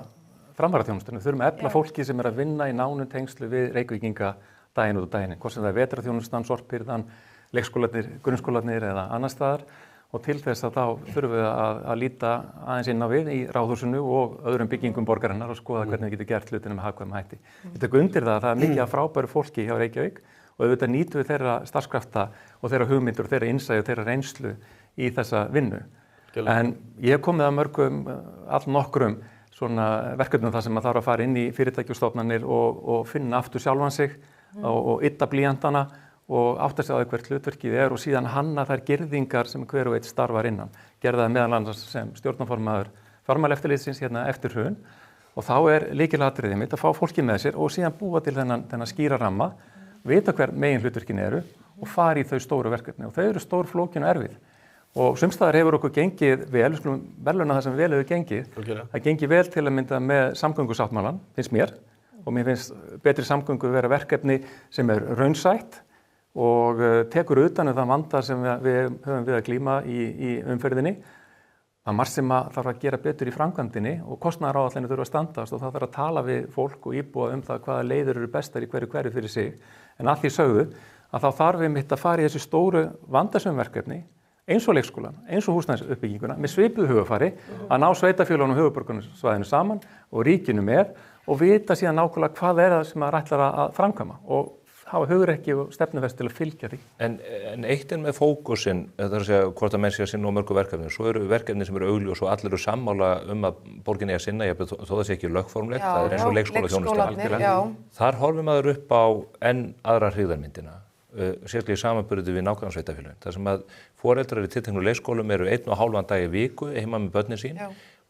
framfaraþjónustunni, við þurfum að efla fólki sem er að vinna í nánu tengslu við Reykvíkinga daginn út og daginn, hvort sem það er vetrarþjónustan, sorphirðan, leikskólarnir, grunnskólarnir eða annar staðar og til þess að þá þurfum við að líta aðeins inn á við í Ráðhúsinu og öðrum byggingum borgarinnar og skoða hvernig við getum gert hlutina með hagkvæmum hætti. Við tökum undir það að það er mikið af frábæru fólki hjá Reykjavík og auðvitað nýtum við þeirra starfskrafta og þeirra hugmyndur og þeirra innsæi og þeirra reynslu í þessa vinnu. En ég hef komið að mörgum, allnokkrum svona verkefnum þar sem að þarf að fara inn í fyrirtæki og stofnanir og finna aftur sjálfan sig og ytta blýantana og átta sig á því hvert hlutverkið er og síðan hanna þær girðingar sem hver og einn starfar innan. Gerði það meðal annars sem stjórnarformaður fjármálaeftirlitsins hérna eftir hrun og þá er lykilatriðið mitt að fá fólki með sér og síðan búa til þennan skýra ramma, vita hver megin hlutverkin eru og fara í þau stóru verkefni og þau eru stór, flókin og erfið. Og sumstaðar hefur okkur gengið vel, við skulum verðlauna það sem vel hefur gengið. Það gengið vel til að mynda með samgöngusáttmálann, finnst mér, og mér finnst betri samgöngu vera verkefni sem er raunsætt og tekur utan það vanda sem við höfum við að glíma í umferðinni. Það er margt sem þarf að gera betur í framkvæmdinni og kostnaðaráætlanir þurfa að standast og það þarf að tala við fólk og íbúa það hvaða leiðir eru bestar í hverju fyrir sig. En að því sögðu að þá þarf við mitt að fara í þessi stóru vandasöm verkefni eins og leikskólan, eins og húsnæðisuppbygginguna með svipuðu hugafari að ná sveitarfélögunum og höfuðborgarsvæðinu saman og ríkinu með og vita síðan nákvæmlega hvað er það sem maður ætlar að framkvæma og hafa hugrekki og stefnufest til að fylgja því. En eitt er með fókusinn, það er að segja hvort að menn sé að sinna á mörgu verkefni, svo eru verkefni sem eru augljós og allir eru sammála að borgin eigi að sinna, þó það sé ekki lögformlegt, það er eins og leikskólaþjónusta. Þar horfum maður upp á enn aðra hryggðarmyndina, sérstaklega í samanburði við nágrannssveitarfélögin, þar sem að foreldrar í tilteknum leikskólum eru 1,5 dag í viku heima með börnin sín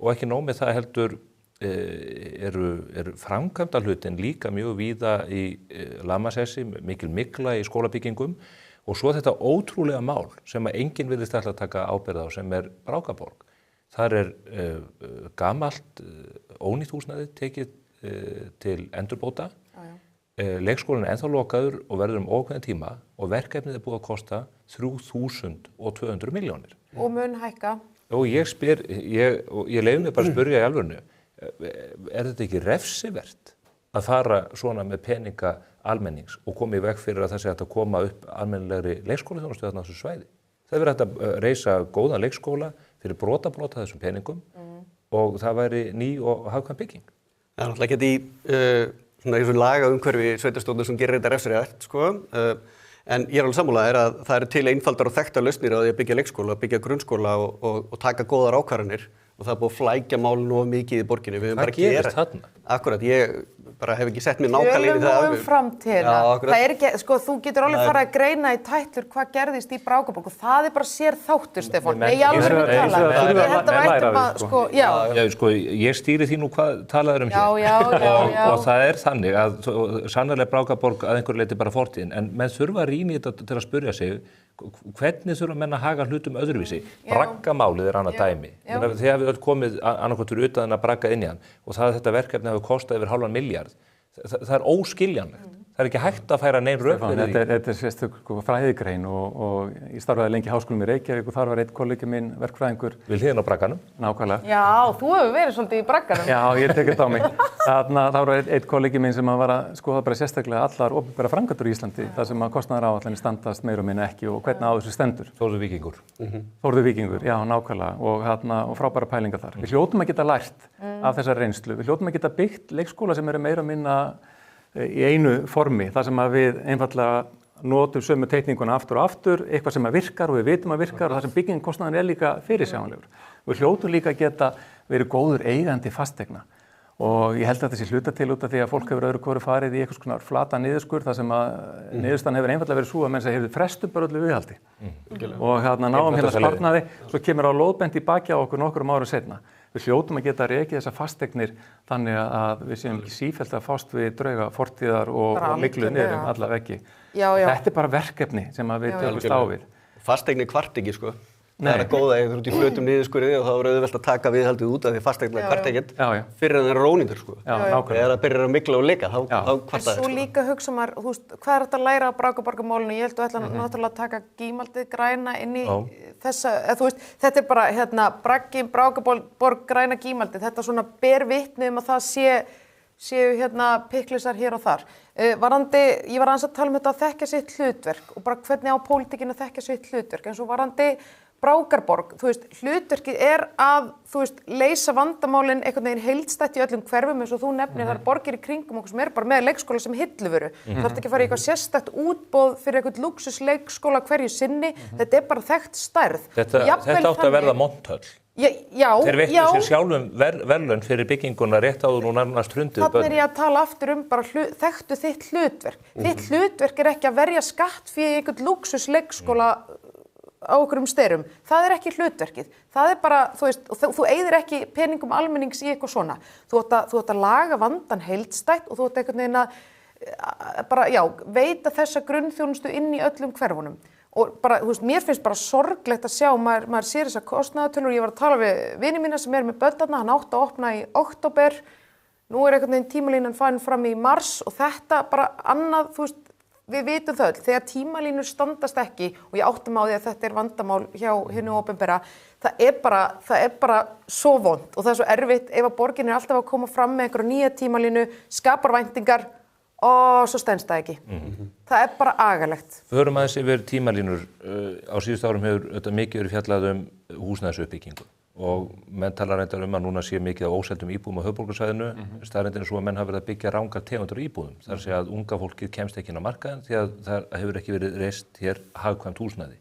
og ekki nóg með það heldur eru framkvæmda hlutin líka mjög víða í lamasessi, mikil mygla í skólabyggingum og svo þetta ótrúlega mál sem að enginn virðist ætla að taka ábyrgð á sem Brákarborg. Þar gamalt ónýtt húsnæði tekið til endurbóta. Leikskólinn ennþá lokaður og verður ókveðinn tíma og verkefnið búið að kosta 3.200 milljónir. Og mun hækka. Og ég leyfi mig bara að spyrja í alvörinu, þetta ekki refsivert að fara svona með peninga almennings og koma í veg fyrir að það sé hægt að koma upp almennilegri leikskólaþjónustu þarna á þessu svæði? Það verður hægt að reisa góðan leikskóla fyrir brota þessum peningum og það væri ný og hagkvæm bygging. Það er náttúrulega ekki svona eins og lagaumhverfi sveitarstjórnar sem gerir þetta refsirétt, sko. En ég alveg sammála að það eru til einfaldar og þekktar lausnir á því að byggja leikskóla, byggja grunnskóla og taka góðar ákvarðanir og það er búið að flækja málinu of mikið í borginni. Hvað gerist þarna? Akkurat, ég bara hef ekki sett mér nákvæmlega inn í það. Tölum framtíðina. Það ekki, sko, þú getur alveg farið að greina í tætlur hvað gerðist í Brákarborg og það bara sér þáttur, Stefán. Nei, ég alveg tala. Ég held að vætum að, sko, já. Sko, ég stýri því nú hvað talaður hér. Já. Og það þannig að sannarlega Brákarborg að einhverju leyti bara fortíðin, en menn þurfa að rýna í þetta til að spyrja sig hvernig þurfa menn að haga hlutum öðruvísi. Braggamálið annað dæmi. Þið hafið öll komið annaðhvort fyrir utan að bragga inn í hann og þetta verkefni hafi kostað yfir $0,5 milljarð. Það óskiljanlegt. Það ekki hægt að færa nein rök við því. Þetta sérstök fræðigrein og ég starfaði lengi í Háskólanum í Reykjavík og þar var einn kollegi minn verkfræðingur. Við hliðina á bragganum? Nákvæmlega. Já, þú hefur verið svolítið í bragganum. Já, ég tek þetta á mig. Það var einn kollegi minn sem var að skoða bara sérstaklega allar opinberar framkvæmdir í Íslandi, þar sem að kostnaðaráætlanir standast meira og minna ekki og hvernig á þessu stendur. Þórður Víkingur. Þórður Víkingur, já, nákvæmlega og frábæra pælingar þar. Við hljótum að geta lært af þessari reynslu. Við hljótum að geta byggt leikskóla sem eru meira og minna í einu formi, þar sem að við einfallega notum sömu teikninguna aftur og aftur, eitthvað sem að virkar og við vitum að virkar og þar sem byggingkostnaðurinn líka fyrirsjáanlegur. Við hljótum líka að geta verið góður eigandi fasteigna og ég held að þessi hluta til út af því að fólk hefur öðru hvoru farið í eitthvað svona flata niðurskurð þar sem að niðurstaðan hefur einfallega verið sú að menn sem hefur frestum bara öllu viðhaldi og náum sparnaði, svo kemur á lóðbent í baki á okkur nokkrum árum seinna. Við hljótum að geta rekið þessar fasteignir þannig að við séum ekki sífellt að fást við drauga fortíðar og myglu niður alla veggi. Þetta bara verkefni sem að við tökumst á við. Fasteignir kvart ekki, sko. Það er að góða ef þú ert í flötum niðurskurði og þá er auðvelt að taka viðhaldið út af því fasteignar kvart ekkert fyrir að það er rónýtur, sko. Eða það byrjar að mygla og leka, þá kvartar það. Svo líka hugsa maður, þú veist, hvað er þetta að læra á Brákarborgarmálinu? Ég held að ætla náttúrulega að taka gímaldið græna inn í þessa, þú veist, þetta er bara, braggi, Brákarborg, græna gímaldið, þetta svona ber vitni að það séu pikklisar hér og þar. Ég var aðeins að tala þetta að þekkja sitt hlutverk og bara hvernig á pólitíkin að þekkja sitt hlutverk, en svo varðandi Brákarborg, þú veist, hlutverkið að, þú veist, leysa vandamálin einhvern veginn heildstætt í öllum hverfum eins og þú nefnir, það borgir í kringum okkur sem bara með leikskóla sem hilluvöru. Það þarf ekki að fara í eitthvað sérstakt útboð fyrir eitthvað lúxusleikskóla hverju sinni, þetta er bara þekkt stærð. Þetta átti að verða Monthöll. Þeir veittu sér sjálfum verðlaun fyrir bygginguna rétt áður og nærmast hrundið börn. Þannig er ég að tala aftur bara þekktu þitt hlutverk. Þitt hlutverk er ekki að verja skatt fyrir einhvern lúxusleikskóla á okkur styrum. Það er ekki hlutverkið. Það er bara, þú veist, þú eyðir ekki peningum almennings í eitthvað svona. Þú átt að laga vandan heildstætt og þú átt einhvern veginn að veita þessa grunnþjónustu inn í öllum hverfunum. Og bara, þú veist, mér finnst bara sorglegt að sjá, maður sér þessa kostnaðartölur, ég var að tala við vini mína sem með börnarna, hann átti að opna í október, nú er einhvern veginn tímalínan farin fram í mars og þetta bara annað, þú veist, við vitum það öll, þegar tímalínur standast ekki og ég áttum á því að þetta er vandamál hjá hinu opinbera, það er bara svo vont og það er svo erfitt ef að borgin er alltaf að koma fram með einhverja nýja tímalínu, skapar væntingar og svo stenst það ekki. Það er bara agalegt. Förum aðeins yfir tímalínur. Á síðustu árum hefur þetta mikið verið fjallað húsnæðisuppbyggingu og menn talar reyndar að núna sé mikið af óseldum íbúðum á höfuðborgarsvæðinu. Staðreyndin er svo að menn hafa verið að byggja rangar tegundir íbúðum. Það er að unga fólkið kemst ekki inn á markaðinn því að það hefur ekki verið reist hér hagkvæmt húsnæði.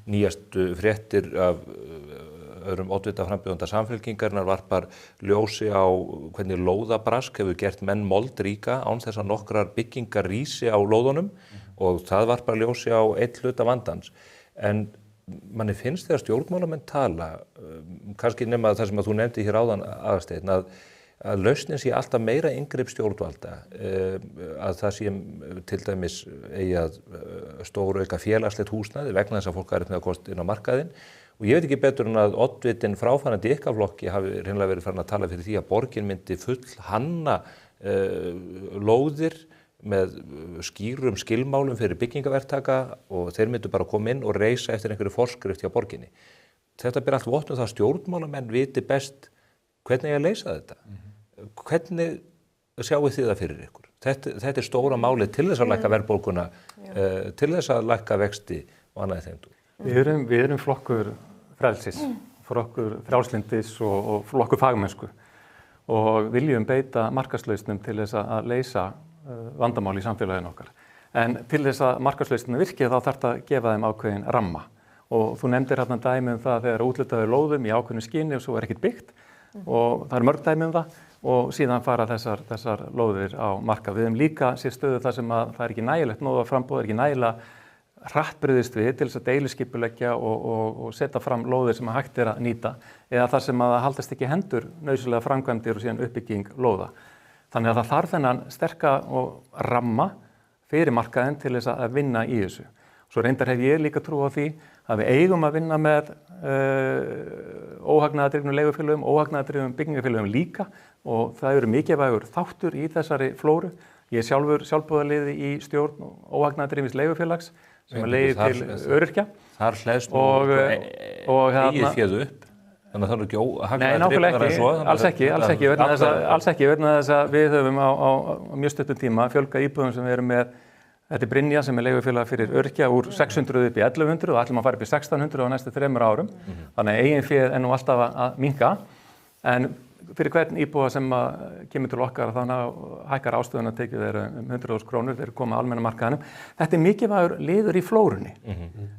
Nýjastu fréttir af öðrum oddvita frambjóðanda Samfylkingarinnar varpar ljósi á hvernig lóðabrask hefur gert menn moldríka án þess að nokkrar byggingar rísi á lóðunum og það varpar ljósi á einn hluta vandans. En manni finnst þegar stjórnmálamenn tala, kannski nema það sem að þú nefndi hér áðan Aðalsteinn, að lausnin sé alltaf meira inngrip stjórnvalda, að það sé til dæmis eigi að stórauka félagslegt húsnæði vegna þess að fólk með að kosta inn á markaðinn. Og ég veit ekki betur en að oddvitinn fráfarandi ykkar flokki hafi hreinlega verið farin að tala fyrir því að borgin myndi full hanna lóðir með skýrum skilmálum fyrir byggingaverktaka og þeir myndu bara koma inn og reisa eftir einhverju forskrift hjá borginni. Þetta ber allt vott það stjórnmálamenn viti best hvernig ég að leysa þetta. Hvernig sjáu þið það fyrir ykkur? Þetta stóra málið til þess að lækka verðbólguna, til þess að lækka vexti og annað þeim. Við erum flokkur frelsis, flokkur frjálslyndis og flokkur fagmennsku og viljum beita markaðslausnum til þess að leysa vandamál í samfélaginu okkar. En til þess að markaðslausnum virki þá þarf að gefa þeim ákveðin ramma. Og þú nefndir hérna dæmi það þegar úthlutaður lóðum í ákveðinu skyni og svo ekkert byggt og það mörg dæmi það og síðan fara þessar lóðir á markað. Við höfum líka sér stöðu þar sem að það ekki nægilegt nóg að framboða, ekki nægilega hrattbrugðist við til þess að deiliskipuleggja og setja fram lóðir sem að hægt að nýta eða þar sem að það haldast ekki hendur nauðsynlega framkvæmdir og síðan uppbygging lóða. Þannig að það þarf þennan sterka og ramma fyrir markaðinn til þess að vinna í þessu. Svo reyndar hef ég líka trú á því að við eigum að vinna með óhagnaðardrifnum leigufélögum, óhagnaðardrifnum byggingafélögum líka og það eru mikilvægur þáttur í þessari flóru. Ég er sjálfboðaliði í stjórn óhagnaðardrifins leigufélags sem að leiði til öryrkja. Þar hleðst nú eigið féð upp, þannig að það ekki óhagnaðardrifnar en svo. Alls ekki, vegna þess að við höfum á mjög stuttum tíma fjölgað íbúðum sem við erum með. Þetta er Brynja sem er leigufélag fyrir öryrkja úr 600 upp í 1100 og ætlum að fara upp í 1600 á næstu 3 árum. Þannig að eigin féð er nú alltaf að minnka. En fyrir hvern íbúa sem kemur til okkar þannig hækkar ástöðuna tekið þeir 100.000 krónur, þeir koma að almenna markaðinum. Þetta er mikilvægur liður í flórunni.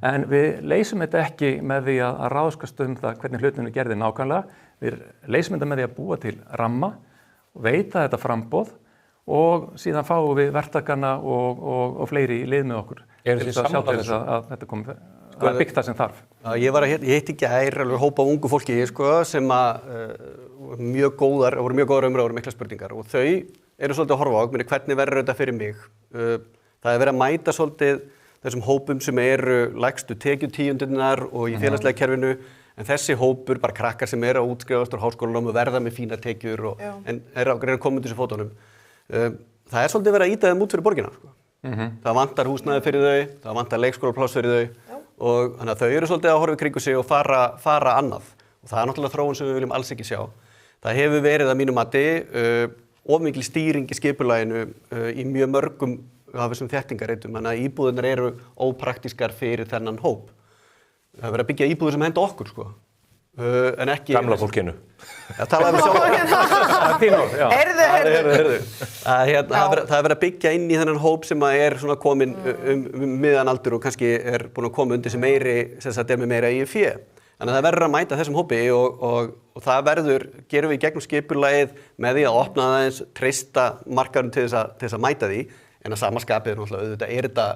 En við leysum þetta ekki með því að ráðskast það hvernig hlutinu gerði nákvæmlega. Við leysum þetta með því að búa til ramma, veita þetta framboð og síðan fáum við verktakana og fleiri í lið með okkur. Til þess að sjá til þess að þetta komi að byggja það sem þarf. Ég hitti í gær alveg hópa af ungu fólki sem voru mjög góðar umræður og mikla spurningar og þau eru svolítið að horfa á hvernig verður þetta fyrir mig. Það er verið að mæta svolítið þessum hópum sem eru lægstu tekjutíundirnar og í félagslega kerfinu en þessi hópur, bara krakkar sem eru að útskrifast úr háskólanum og verða með fína tekjur en eru að koma undir þessu fótunum. Það er svolítið verið að ýta þeim út fyrir borgina. Það vantar húsnæði fyrir þau, það vantar leikskólapláss fyrir þau og þannig að þau eru svolítið að horfa í kringu sig og fara annað. Og það er náttúrulega þróun sem við viljum alls ekki sjá. Það hefur verið að mínu mati of mikil stýring í skipulaginu í mjög mörgum af þessum þéttingarreitum, þannig að íbúðirnar eru ópraktískar fyrir þennan hóp. Það er verið að byggja íbúðir sem henda okkur, sko. En ekki... Gamla fólkinu. Já, talaðu um sjálf. Heyrðu. Það er verið að byggja inn í þennan hóp sem er svona komin miðan aldur og kannski er búin að koma undir sem er með meira eigið fé. Þannig að það verður að mæta þessum hópi og það gerum við í gegnum skipulagið með því að opna það eins, treysta markaðurinn til þess að mæta því, en að sama skapið náttúrulega auðvitað er þetta,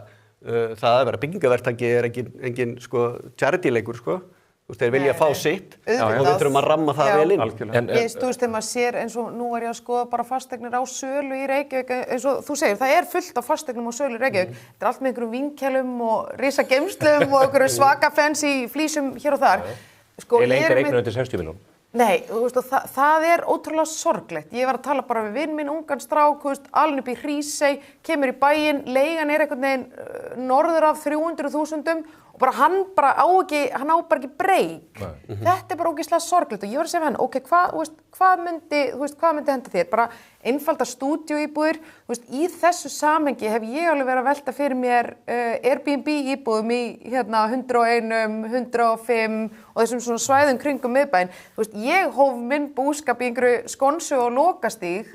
það að vera byggingaverktaki er engin sko charity-leikur, sko. Þeir vilja fá sitt og við þurfum að ramma það vel inn. Þú veist, þegar maður sér eins og nú er ég að skoða bara fasteignir á sölu í Reykjavík, eins og þú segir, það er fullt af fasteignum á sölu í Reykjavík. Þetta er allt með einhverjum vinkælum og risageymslum og einhverjum svaka fancy flísum hér og þar. Eða engar eignir undir 60 milljón. Nei, þú veist, það er ótrúlega sorglegt. Ég var að tala bara við vinn minn, ungan strák, þú veist, alinn upp í Hrísey, kemur í bæinn, leigan er einhvern veginn norður af 300.000 og bara hann á bara ekki breyk. Þetta er bara ógeðslega sorglegt og ég var að segja hann, ok, hvað myndi henda þér? Bara einfaldar stúdíóíbúðir, í þessu samhengi hef ég alveg verið að velta fyrir mér Airbnb íbúðum í 101, 105 og þessum svona svæðum kringum miðbæinn. Ég hóf minn búskap í einhverju Skonsu og Lokastíg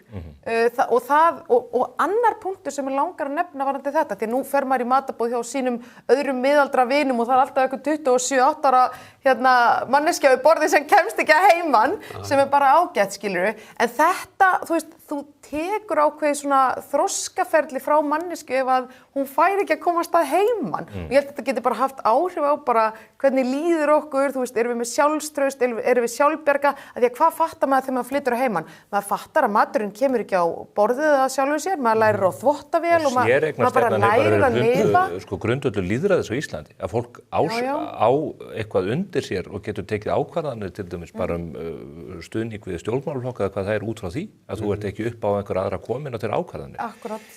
og annar punktur sem ég langar að nefna varðandi þetta, því að nú fer maður í matabóð hjá sínum öðrum miðaldra vinum og það er alltaf eitthvað 27-8 ára manneskja við borðið sem kemst ekki að heiman sem er bara ágætt, skilurðu. En þetta, þú veist, þú tekur ákveðið svona þroskaferli frá mannesku ef að hún fær ekki að komast að heiman. Og ég held að þetta geti bara haft áhrif á bara hvernig líður okkur, þú veist, erum við með sjálfstraust, erum við sjálfbjarga, að því að hvað fattar maður þegar maður flytur á heiman? Maður fattar að maturinn kemur ekki á borðið að sjálfu sér, maður lærir á þvottavél og maður bara lærir að lifa. Sko grundvöllur lýðræðis á Íslandi, að fólk á eitthvað undir sér og getur tekið ákvarðanir til dæmis bara stuðning við stjórnmálaflokka eða hvað það út frá því, að þú ert ekki upp á einhver aðra komin og til ákvarðanir. Akkurat.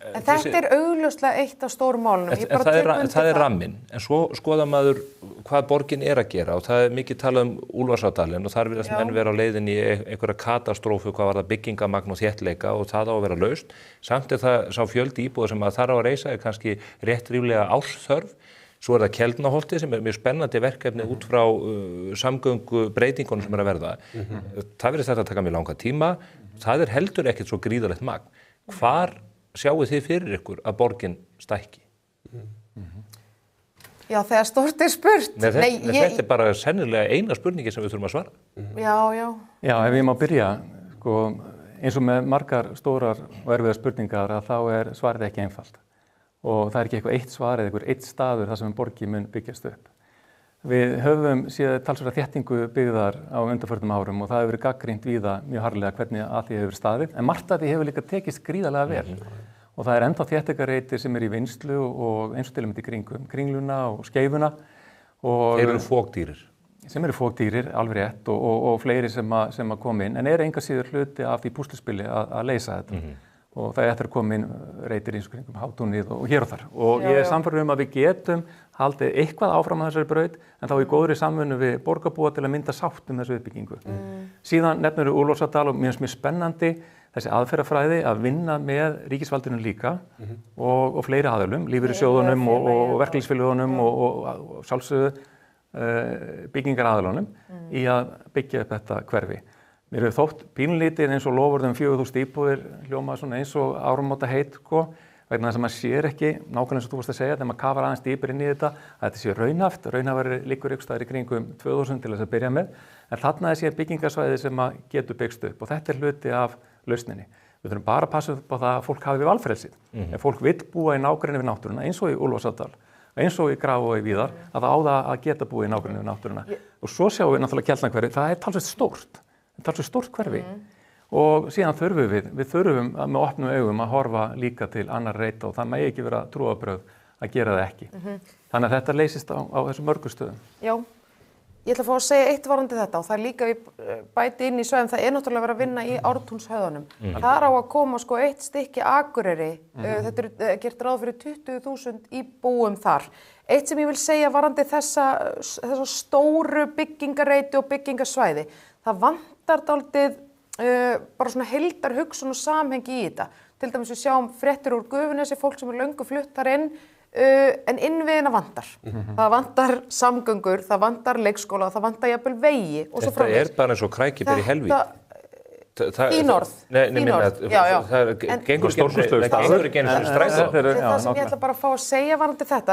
En þetta augljóslega eitt af stórum málunum. Það er ramminn, en svo skoða maður hvað borgin að gera og það mikið talað Úlfarsárdalinn og þar virðast menn vera á leiðin í einhverja katastrófu hvað var það byggingamagn og þéttleika og það á að vera laust. Samt það sá fjöldi íbúða sem að þar á að reisa kannski rétt ríflega ársþörf. Svo það Keldnaholti sem mjög spennandi verkefni út frá samgöngu breytingunum sem að verða. Það virðist þetta að taka mjög langa tíma. Það heldur ekkert svo gríðarlegt magn. Hvar sjáu þið fyrir ykkur að borgin stækki? Já, þegar stórt spurt. Þetta bara sennilega eina spurningi sem við þurfum að svara. Já, ef ég má byrja, sko, eins og með margar stórar og erfiðar spurningar að þá svarið ekki einfalt. Og það ekki eitthvað eitt svar eða eitthvað eitt staður þar sem borgin mun byggjast upp. Við höfum séð talsverða þéttingu byggðar á undanförnum árum og það hefur verið gagnrýnt víða mjög harðlega hvernig að því hefur staðið. En margt að því hefur líka tekist gríðarlega vel. Og það ennþá þéttingarreitir sem í vinnslu og eins og til og með í kringum Kringluna og Skeifuna. Þeir eru fógdýrir. Sem eru fógdýrir, alveg rétt, og fleiri sem að koma inn. En enga síður hluti af því púsluspili að leysa þetta. Og það eftir að koma inn reitir eins og kringum Hátúnið og hér og þar. Og ég samfærður að við getum haldið eitthvað áfram að þessari braut, en þá í góðri samvinnu við borgarbúa til að mynda sátt þessu uppbyggingu. Síðan nefnir við Úlfarsárdal og mér finnst mjög spennandi þessi aðferðafræði að vinna með ríkisvaldinu líka og fleiri aðilum, lífeyrissjóðunum og verkalýðsfélögunum og sjálfsögðu byggingaraðilunum í að byggja upp þetta hverfi. Mér hefur þótt pínlítið eins og lofurðum 4.000 íbúðir hljóma svona eins og áramóta heit, vegna þess að maður sér ekki, nákvæmlega eins og þú varst að segja, þegar maður kafar aðeins dýpir inn í þetta, að þetta sé raunhæft. Raunhæfari liggur ykkur staðar í kringum 2000 til þess að byrja með, en þarna sé byggingarsvæði sem að getur byggst upp og þetta hluti af lausninni. Við þurfum bara að passa upp á það að fólk hafi við valfrelsið. Ef fólk vill búa í nágrenni við náttúruna, eins og í Úlfarsárdal, eins og í Grafavogi víðar, að það á það að geta búa í nágrenni við náttúruna. Og svo sjáum við náttúrulega Keldnahverfið, það talsvert stórt. Þetta er svo stórt hverfi og síðan þurfum við þurfum með opnum augum að horfa líka til annar reita og það megi ekki vera trúarbrögð að gera það ekki. Þannig að þetta leysist á þessum mörgu stöðum. Já, ég ætla að fá að segja eitt varðandi þetta og það líka við bæti inn í sveðum, það náttúrulega verið að vinna í Ártúnshöfðunum. Þar á að koma sko eitt stykki Akureyri, þetta gert ráð fyrir 20.000 íbúum þar. Eitt sem ég vil segja varðandi þessa stóru byggingareiti og byggingasvæði, það vantar dálítið bara svona heildarhugsun og samhengi í þetta. Til dæmis við sjáum fréttir úr Gufunesi, fólk sem löngu flutt þar inn, en innviðina vantar. Það vantar samgöngur, það vantar leikskóla, það vantar jafnvel vegi. Þetta bara eins og krækibér í helvíð. Þín orð. Það gengur ekki einu fyrir strætó. Það sem ég ætla bara að fá að segja varðandi þetta,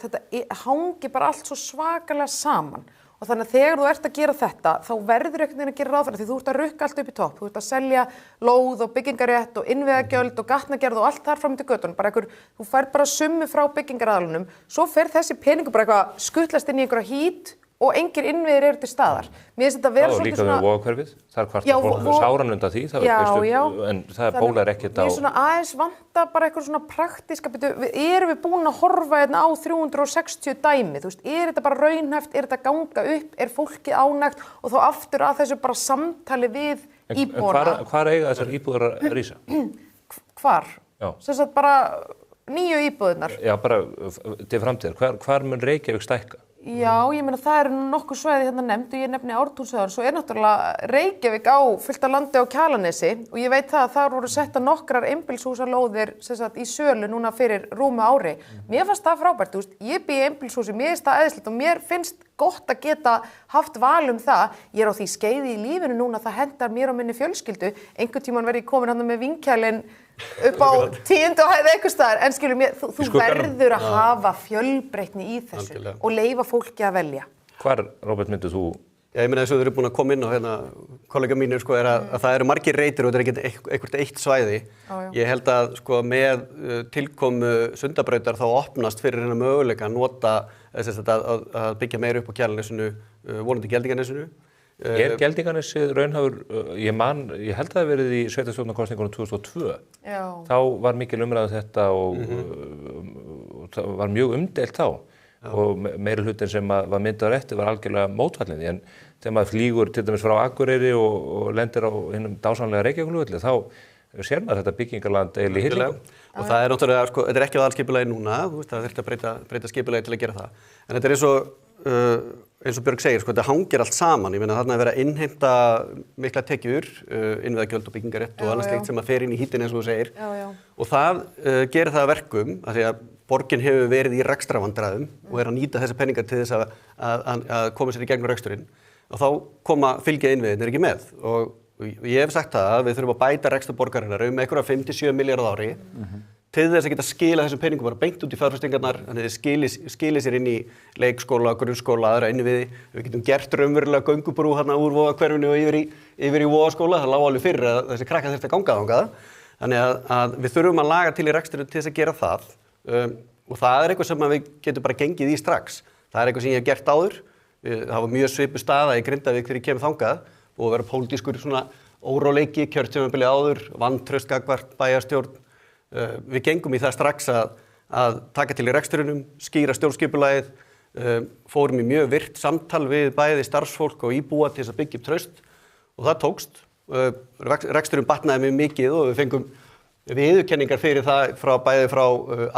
þetta hangi bara allt svo svakalega saman. Og þannig að þegar þú ert að gera þetta, þá verður einhvern veginn að gera ráð fyrir því þú ert að rukka allt upp í topp. Þú ert að selja lóð og byggingarétt og innviðagjöld og gatnagerð og allt þar fram til götunum. Þú fær bara summu frá byggingaraðalunum, svo fer þessi peningur bara eitthvað skutlast inn í einhverja hít og engir innviðir eru til staðar. Mér finnst þetta vera svolítið svona... Og líka við Vogahverfið, það kvartar fólk sáran undan því, en það bólar ekkert á... Mér svona aðeins vanta bara eitthvað svona praktíska, erum við búin að horfa hérna á 360 dæmi, þú veist, þetta bara raunhæft, þetta ganga upp, fólkið ánægt og þá aftur að þessu bara samtali við íbúana. Hvar eiga þessar íbúðar að rísa? Hvar? Sem sagt bara nýju íbúðirnar. Já, bara til framtíðar. Hvar mun Reykjavík stækka? Já, ég meina það eru nokkuð svæði hérna nefnd og ég nefni Ártúnshöfðan, svo náttúrulega Reykjavík á fullt af landi á Kjalarnesi og ég veit það að þar voru setta nokkrar einbýlishúsalóðir í sölu núna fyrir rúmu ári. Mér fannst það frábært, þú veist, ég bý í einbýlishúsi, mér finnst það æðislegt og mér finnst gott að geta haft val það. Ég á því skeiði í lífinu núna, það hendar mér og minni fjölskyldu. Einhvern tímann verð ég komin hann með vinkælinn upp á 10. hæð einhvers staðar, en skilur mér, þú verður að hafa fjölbreytni í þessu og leyfa fólki að velja. Hvar, Róbert, myndir þú Já, ég meina þess að þú eru búin að koma inn á hérna, kollega mínir sko, að það eru margir reitir og þetta er ekki eitthvað eitt svæði. Ég held að sko, með tilkomu Sundabrautar þá opnast fyrir hérna möguleika að nota að byggja meira upp á Kjalarnesinu, vonandi Geldinganesinu. Geldinganesið raunhafur, ég held að það verið í sveitarstjórnarkosningunum 2002. Já. Þá var mikil umræða þetta og það var mjög umdeilt þá. Og meiri hlutin sem var myndaður eftir var algjörlega mótfallin en þegar maður flýgur til dæmis frá Akureyri og lendir á hinnum dásamlega Reykjavíkurflugvelli þá sér maður þetta byggingarland eiginlega í hillingum. Og það er náttúrulega, sko, þetta er ekki á aðalskipulagi núna, það þurfti að breyta skipulagi til að gera það. En þetta er eins og Björg segir, sko, þetta hangir allt saman. Ég meina þarna er verið að innheimta mikla tekjur, innviðagjöld og byggingarétt og annað slíkt sem að fer inn í hítin eins og þú segir. Og það gerir það að verkum, af því að borgin hefur verið í rekstrarvandræðum og er að nýta þessa peningar til þess að koma sér í gegnum reksturinn og þá fylgja innviðirnir ekki með og ég hef sagt það að við þurfum að bæta rekstur borgarinnar einhverja 5-7 milljarða ári til þess að geta skila þessum peningum bara beint út í fjárfestingarnar þannig að þið skili sér inn í leikskóla, grunnskóla, aðra innviði við getum gert raunverulega göngubrú hérna úr Vogahverfinu og yfir í Vogaskóla það lá alveg fyrir að þessi krakkar þurfti að ganga þangað þannig að við þurfum að laga til í reksturinn til þess að gera það og það er eitthvað sem við getum bara gengið í strax. Það er eitthvað sem ég hef gert áður. Það var mjög svipuð staða í Grindavík þegar ég kemur þangað og vera pólitískur svona óróleiki, kjörtímabili áður, vantraust gagnvart bæjarstjórn. Við gengum í það strax að taka til í reksturinnum, skýra stjórnskipulagið, fórum í mjög virkt samtal við bæði starfsfólk og íbúa til þess að byggja upp traust og það tókst. Reksturinn batnaði mjög mikið og við fengum viðurkenningar fyrir það bæði frá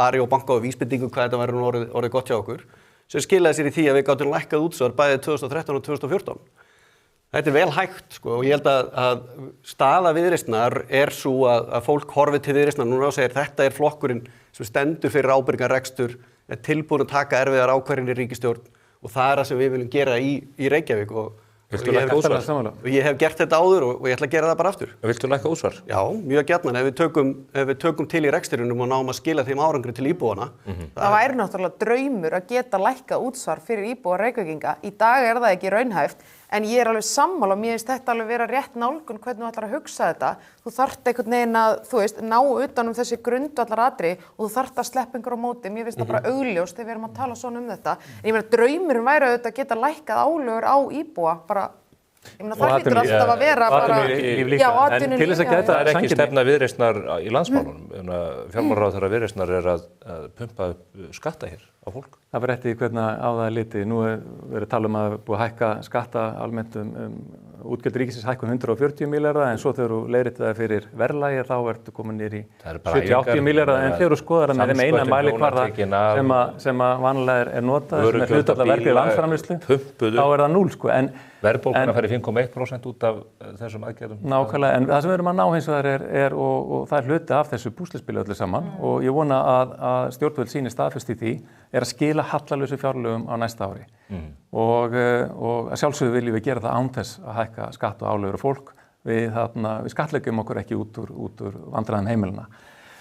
Ari og banka og vísbendingu hvað þetta var orðið gott hjá okkur sem skilaði sér í því að við gátum lækkað útsvar bæði 2013 og 2014. Þetta er vel hægt sko, og ég held að staða Viðreisnar er svo að fólk horfið til Viðreisnar núna og segir þetta er flokkurinn sem stendur fyrir ábyrgan rekstur, er tilbúin að taka erfiðar ákvarðanir í ríkisstjórn og það er það sem við viljum gera í Reykjavík og ég hef gert þetta áður og ég ætla að gera það bara aftur. Viltu lækka útsvar? Já, mjög gjarnan. Ef við tökum til í reksturinnum og náum að skila þeim árangri til íbúana. Það væri náttúrulega draumur að geta lækkað útsvar fyrir íbúa Reykvíkinga. Í dag er það ekki raunhæft, en ég er alveg sammála og mér finnst þetta alveg vera rétt nálgun hvernig þú ætlar að hugsa þetta. Þú þarft einhvern veginn að, ná utan þessi grundvallaratriði og þú þarft að sleppa einhver á móti. Mér finnst það bara augljóst þegar við erum að tala svona þetta. En ég meina draumurinn væri auðvitað að geta lækkað álögur á íbúa, bara ég meina það hlýtur alltaf að vera bara en til þess að geta það er ekki stefna Viðreisnar í landsmálunum fjármálaráðherra Viðreisnar er að pumpa upp skatta hér á fólk. Það verður eftir hvernig á það er litið. Nú er verið að tala að búið að hækka skatta almennt útgjöld ríkisins hækkun 140 milljarða en svo þegar þú leiðréttir það fyrir verðlagi þá ertu komin niður í 70-80 milljarða en þegar þú skoðar það með þeim eina mælikvarða sem vanlega er notað sem er hlutfall af vergri landsframleiðslu þá er það 0 sko. Verðbólgan færi 5,1% út af þessum aðgerðum. Nákvæmlega, en það sem við erum að ná hins vegar er og það er hluti af þessu púsluspili öllu saman og ég vona að stjórnvöld sýni staðfest í því er að skila hallalausu fjárlögum á næsta ári og að sjálfsögðu viljum við gera það án þess að hækka skatt og álögur á fólk við skattleggjum okkur ekki út úr vandræðum heimilina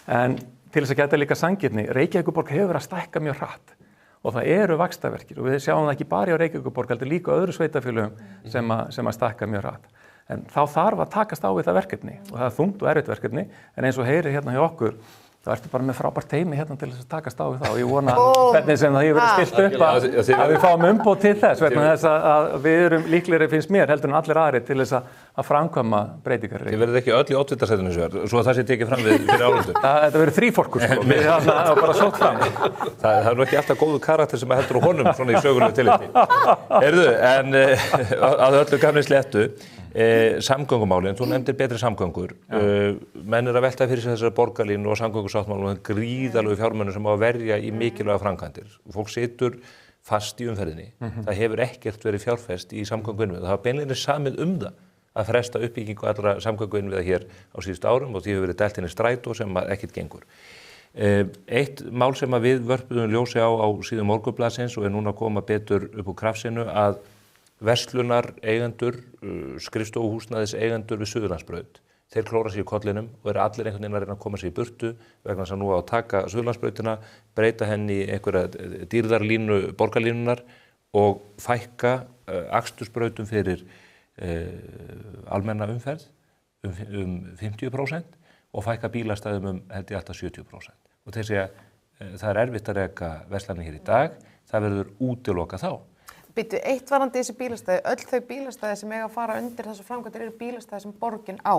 en til þess að geta líka sanngirni Reykjavíkurborg hefur verið að stækka mjög hratt og það eru vaxtarverkir og við sjáum það ekki bara á Reykjavíkurborg heldur líka öðru sveitarfélögum sem að stækka mjög hratt en þá þarf að takast á við það verkefni og það er þungt og erfitt verkefni en eins og heyrir hérna hjá okkur þá ertu bara með frábært teymi hérna til þess að takast á við það og ég vona hvernig sem það hefur verið stilt upp að við fáum umboð til þess vegna þess að við erum líklegri finnst mér heldur en allir aðrir til þess að framkvæma breytingar. Þið verðið ekki öll í oddvitasætinu svo að það sé tekið fram við fyrir áhundu. Þetta verður þríforkur sko, við bara sótt fram. Það er nú ekki alltaf góðu karakter sem heldur á honum svona í sögulegu tilliti. Heyrðu, en að öllu gamni sléttu samgöngumálin, þú nefndir betri samgöngur menn er að velta fyrir sig þessari borgarlínu og samgöngusáttmálum og gríðalegu fjármunum sem á að verja í mikilvæga framkvæmdir fólk situr fast í umferðinni það hefur ekkert verið fjárfest í samgönguinnviða það hafa beinlínis samið það að fresta uppbyggingu allra samgönguinnviða hér á síðustu árum og því hefur verið dælt inn í strætó sem ekkert gengur eitt mál sem að við vörpuðum ljósi á síðum Morgunblaðsins og er núna að koma betur upp úr krafsinu að verslunar eigendur, skrifstofuhúsnæðis eigendur við Suðurlandsbraut. Þeir klóra sig í kollinum og eru allir einhvern veginn að reyna að koma sig í burtu vegna þess að nú á að taka Suðurlandsbrautina, breyta henni í einhverja dýrðarlínu, borgarlínunar og fækka akstursbrautum fyrir almenna umferð um 50% og fækka bílastæðum held ég alltaf 70%. Og þeir segja það erfitt að reka verslanir hér í dag, það verður útilokað þá. Býttu, eitt varandi þessi bílastæði, öll þau bílastæði sem eiga að fara undir þessu framkvæmdir eru bílastæði sem borgin á.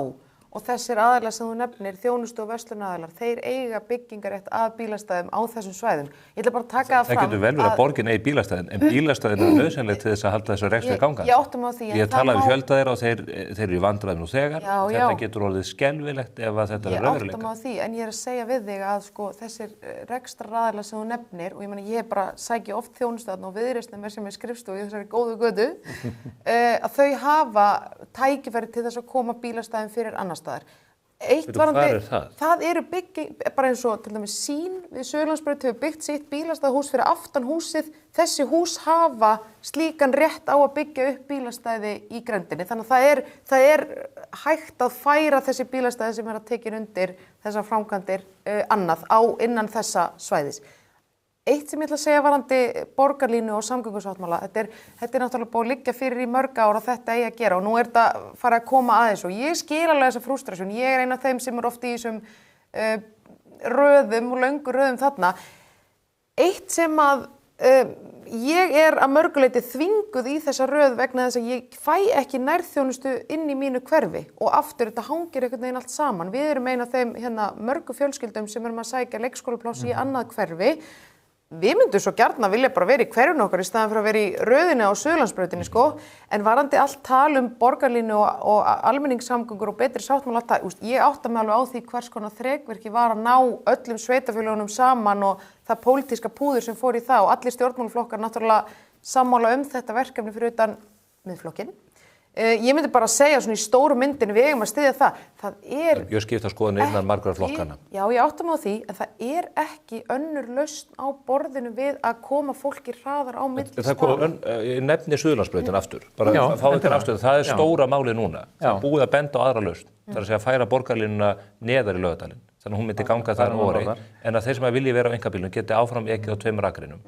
Og þessir aðilar sem þú nefnir, þjónustu og verslunaraðilar, þeir eiga byggingarétt að bílastæðum á þessum svæðum. Ég ætla bara að taka það fram. Það getur vel verið að borgin eigi bílastæðin, en bílastæðin eru nauðsynleg til þess að halda þessu rekstri gangandi. Ég átta mig á því. Ég talaði við fjölda þeirra og þeir eru í vandræðum nú þegar. Þetta getur orðið skelfilegt ef að þetta er raunveruleika. Ég átta mig á því, en ég er að segja við þig að sko, þessir rekstraraðilar sem þú nefnir, og ég meina ég bara sæki oft þjónustu þarna og Viðreisn er sem er skrifstofu í þessari góðu götu, að þau hafa tækifæri til þess að koma bílastæðum fyrir annar staðar. Það eru bara eins og til dæmis Sín við Suðurlandsbraut hefur byggt sitt bílastæðahús fyrir aftan húsið. Þessi hús hafa slíkan rétt á að byggja upp bílastæði í grenndinni. Þannig að það er hægt að færa þessi bílastæði sem er að tekin undir þessar framkvæmdir annað innan þessa svæðis. Eitt sem ég ætla að segja varandi borgarlínu og samgöngusáttmála, þetta er náttúrulega búið að liggja fyrir í mörg ár að þetta eigi að gera og nú er þetta farið að koma aðeins og ég skil alveg þessa frústrasjón. Ég er ein af þeim sem er oft í þessum röðum og löngu röðum þarna. Eitt sem að ég er að mörguleiti þvinguð í þessa röð vegna þess að ég fæ ekki nærþjónustu inn í mínu hverfi og aftur þetta hangir einhvern veginn allt saman. Við erum ein af þeim mörgu fjölskyldum sem erum að sækja leikskólapláss í annað hverfi. Við myndum svo gjarna vilja bara vera í hverfinu okkar í staðan fyrir að vera í röðinni á Suðurlandsbrautinni sko, en varandi allt tal borgarlínu og almenningssamgöngur og betri sáttmála alltaf, ég átta mig alveg á því hvers konar þrekvirki var að ná öllum sveitarfélögunum saman og það pólitíska púður sem fór í það og allir stjórnmálaflokkar náttúrulega sammála þetta verkefni fyrir utan Miðflokkinn. Ég myndi bara segja svona í stóru myndinu við eigum að styðja það. Það er Mjög skipta skoðanir innan margra flokkana. Já, ég átta mig á því, en það er ekki önnur lausn á borðinu við að koma fólki hraðar á milli staða. Ég nefni Suðurlandsbrautin aftur. Bara fá þetta aftur. Það er stóra máli núna. Það er búið að benda á aðra lausn. Það er að segja að færa borgarlínuna neðar í Laugardalinn. Þannig að hún myndi ganga þar óreitt. En að þeir sem vilji vera á einkabílnum geti áfram ekið á tveimur akrinum.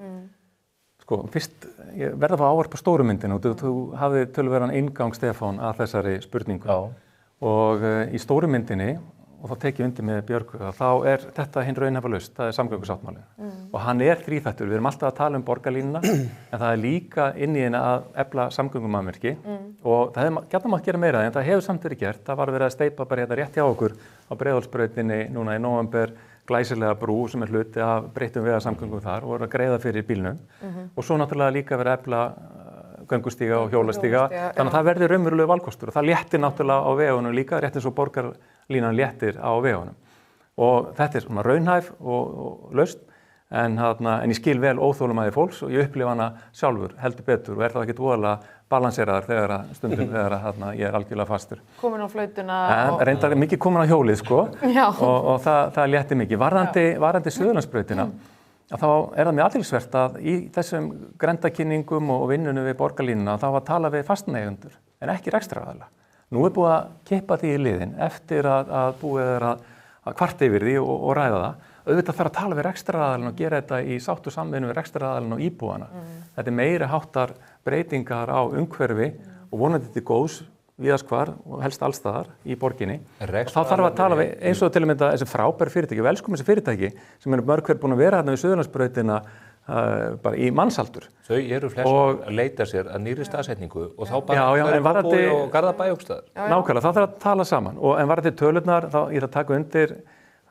Sko, fyrst, ég verða að fá ávarpa stóru myndinu og þú hafði töluverðan inngang, Stefán, að þessari spurningu. Já. Og í stóru myndinni, og þá tek ég undir með Björgu, þá er þetta hinn raunhæfa lausn, það er samgöngusáttmáli. Og hann er þríþættur, við erum alltaf að tala borgarlínuna, en það er líka inn í henni að efla samgöngumannvirki og það hefði gætna mátt gera meira, en það hefur samt verið gert, það var verið að steypa bara hérna rétt hjá okkur á Breiðholtsbrautinni núna í nóvember, glæsilega brú sem er hluti af breyttum vegasamgöngum þar og voru að greiða fyrir bílnum og svo náttúrulega líka verið að efla göngustíga og hjólastíga þannig að það verður raunverulegur valkostur og það léttir náttúrulega á vegunum líka rétt eins og borgarlínan léttir á vegunum og þetta er svona raunhæf og lausn en ég skil vel óþolinmæði fólks og ég upplifa hana sjálfur heldur betur og er það ekkert voðalega balanseraðar þegar ég er algjörlega fastur. Komin á flautuna og reyndar mikið komin á hjólið sko og það létti mikið. Varðandi Suðurlandsbrautina þá er það mjög athyglisvert að í þessum grenndakynningum og vinnunum við borgarlínuna þá var að tala við fastaneigendur en ekki rekstraraðila. Nú er búið að kippa því í liðin eftir að búið er að kvarta yfir því og ræða það. Auðvitað þarf að tala við rekstraraðilinn og gera þetta í sátt og samvinnu við rekstraraðilinn og íbúana. Þetta er meiri háttar breytingar á umhverfi og vonandi til góðs víðast hvar og helst allstaðar í borginni. Þá þarf að tala við eins og til að mynda þessi frábæru fyrirtæki, velkomin þessi fyrirtæki sem eru mörg hver búin að vera hérna við Suðurlandsbrautina bara í mannsaldur. Þau eru flest að leita sér að nýrri staðsetningu og þá bara Kópavogi og Garðabæ og staðar. Nákvæmlega, það þarf að tala saman en varðandi tölurnar þá ég ætla að taka undir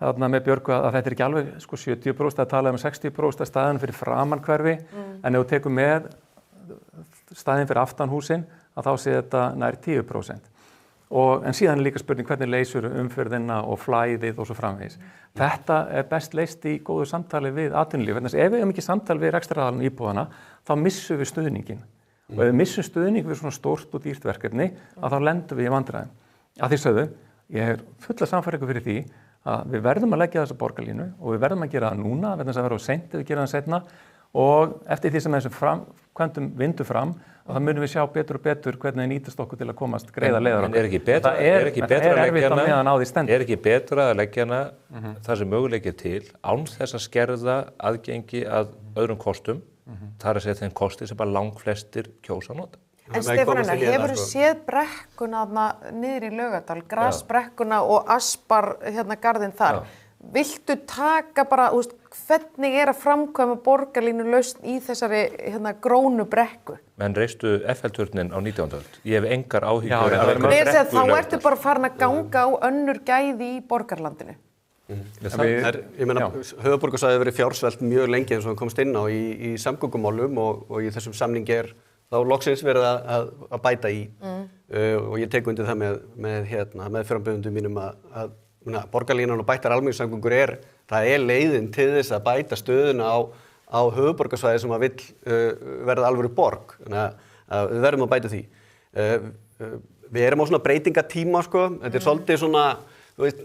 þarna með Björgu að þetta er ekki alveg 70%, það talaði 60% staðan fyrir framan hverfi en ef þú tekur með staðin fyrir aftan húsin að þá sé þetta nær 10%. En síðan er líka spurning hvernig leysur umferðina og flæðið og svo framvegis. Þetta er best leyst í góðu samtali við atvinnulíf. Ef við hefum ekki samtali við rekstraraðilinn íbúðana, þá missum við stuðningin. Og ef við missum stuðning við svona stórt og dýrt verkefni, að þá lendum við í vandræðum. Að því sögðu, ég er fulla sannfæringu fyrir því að við verðum að leggja þessa borgarlínu og við verðum að gera það núna, vegna þess að það verður seint ef við gerum það seinna og eftir því sem þessum framkvæmdum vindur fram og það munum við sjá betur og betur hvernig það nýtast okkur til að komast greiða leiðar okkur. Er ekki betra að leggja hana það sem möguleiki til án þess að skerða aðgengi að öðrum kostum það er að segja þeim kosti sem bara langflestir kjósa að nota. En Stefán Einar, hefur þú séð brekkuna niður í Laugardal, grasbrekkuna og aspar garðinn þar? Viltu taka bara, hvernig er að framkvæma borgarlínu lausn í þessari grónu brekku? Menn reistu Eiffel-turnin á 19. öld. Ég hef engar áhyggjur. Þá ertu bara farin að ganga á önnur gæði í borgarlandinu. Ég meina, höfuðborgarsvæðið hefur verið fjársvelt mjög lengi eins og hann komst inn á í samgöngumálum og í þessum samningi þá loksins verið að bæta í. Og ég tek undir það með frambjóðendum mínum að borgarlínan og bættar almenningssamgöngur það er leiðin til þess að bæta stöðuna á höfuðborgarsvæði sem að vill verða alvöru borg. Þannig að við verðum að bæta því. Við erum á svona breytingatíma, Þetta er svolítið svona,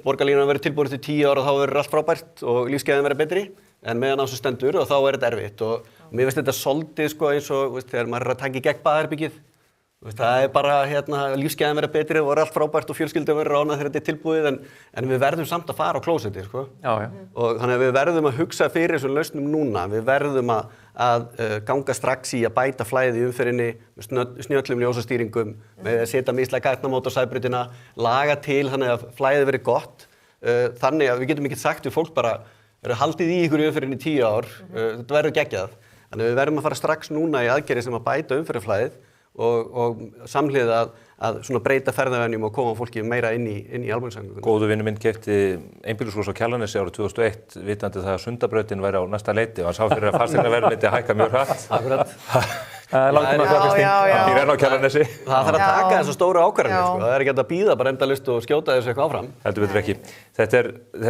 borgarlínan verður tilbúin til 10 ára og þá verður allt frábært og lífsgæðin verður betri, en meðan á þessu stendur og þá er þetta erfitt. Og mér finnst þetta svolítið eins og þegar maður er að taka í gegn baðherbergið. Það er bara lífsgæðin verður betri og allt frábært og fjölskyldum verður ánað þegar þetta er tilbúið en við verðum samt að fara á klósetti, Og þannig að við verðum að hugsa fyrir þessum lausnum núna. Við verðum að ganga strax í að bæta flæði í umferðinni með snjöllum ljósastýringum, með að setja mislæg gatnamót á Sæbrautina, laga til þannig að flæðið verður gott. Þannig að við getum ekki sagt við fólk bara haldið í ykkur í umferðinni 10 ár, þetta verður geggjað. Þannig að við verðum að fara strax núna í aðgerðir sem að bæta umferðarflæðið og samhliða að svona breyta ferðavenjum og koma fólki meira inn í almenningssamgöngur. Góðu vinur minn keypti einbýlishús á Kjalarnesi árið 2001 vitandi það að Sundabrautin væri á næsta leiti og hann sá fyrir að fasteignaverð myndi hækka mjög hratt. Akkurat. Ég renn á Kjalarnesi. Það þarf að taka þessar stóru ákvarðanir, Það er ekki hægt að bíða bara endalaust og skjóta þessu eitthvað áfram. Heldur betur ekki. Þetta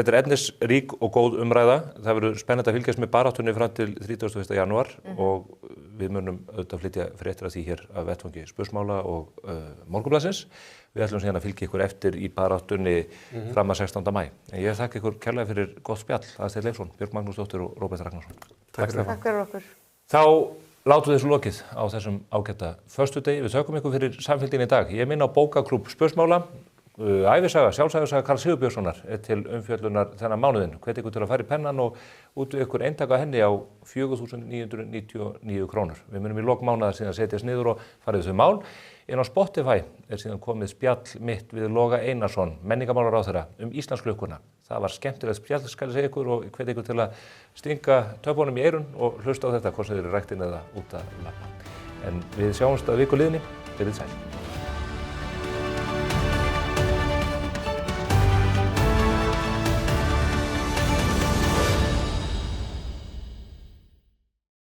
er efnisrík og góð umræða. Það verður spennandi að fylgjast með baráttunni fram til 31. janúar og við munum auðvitað flytja fréttir af því hér af vettvangi Spursmála og Morgunblaðsins. Við ætlum síðan að fylgja ykkur eftir í baráttunni fram að 16. maí. En ég þakka ykkur kærlega fyrir gott spjall, Aðalsteinn Leifsson, Björg Magnúsdóttir og Róbert Ragnarsson. Takk fyrir okkur. Þá látum við þessu lokið á þessum ágæta föstudegi. Við þökkum ykkur fyrir samfylgdina í dag. Ég minna á bókaklúbb Spursmála. Ævisaga, sjálfsævisaga Karls Sigurbjörnssonar til umfjöllunar þennan mánuðinn. Hvet ykkur til að fara í pennan og útvega ykkur eintaka henni á 4.999 krónur. Við munum í lok mánaðar síðan setjast niður og farið þau mál. Inn á Spotify síðan komið spjall mitt við Loga Einarsson, menningarmálaráðherra, Íslandsklukkuna. Það var skemmtilegt spjall, skal ég segja ykkur, og hvet ykkur til að stinga töpunum í eyrun og hlusta á þetta, hvort sem þeir eru ræktinn eða út að labba. En við sjáumst að viku liðinni. Verið sæl.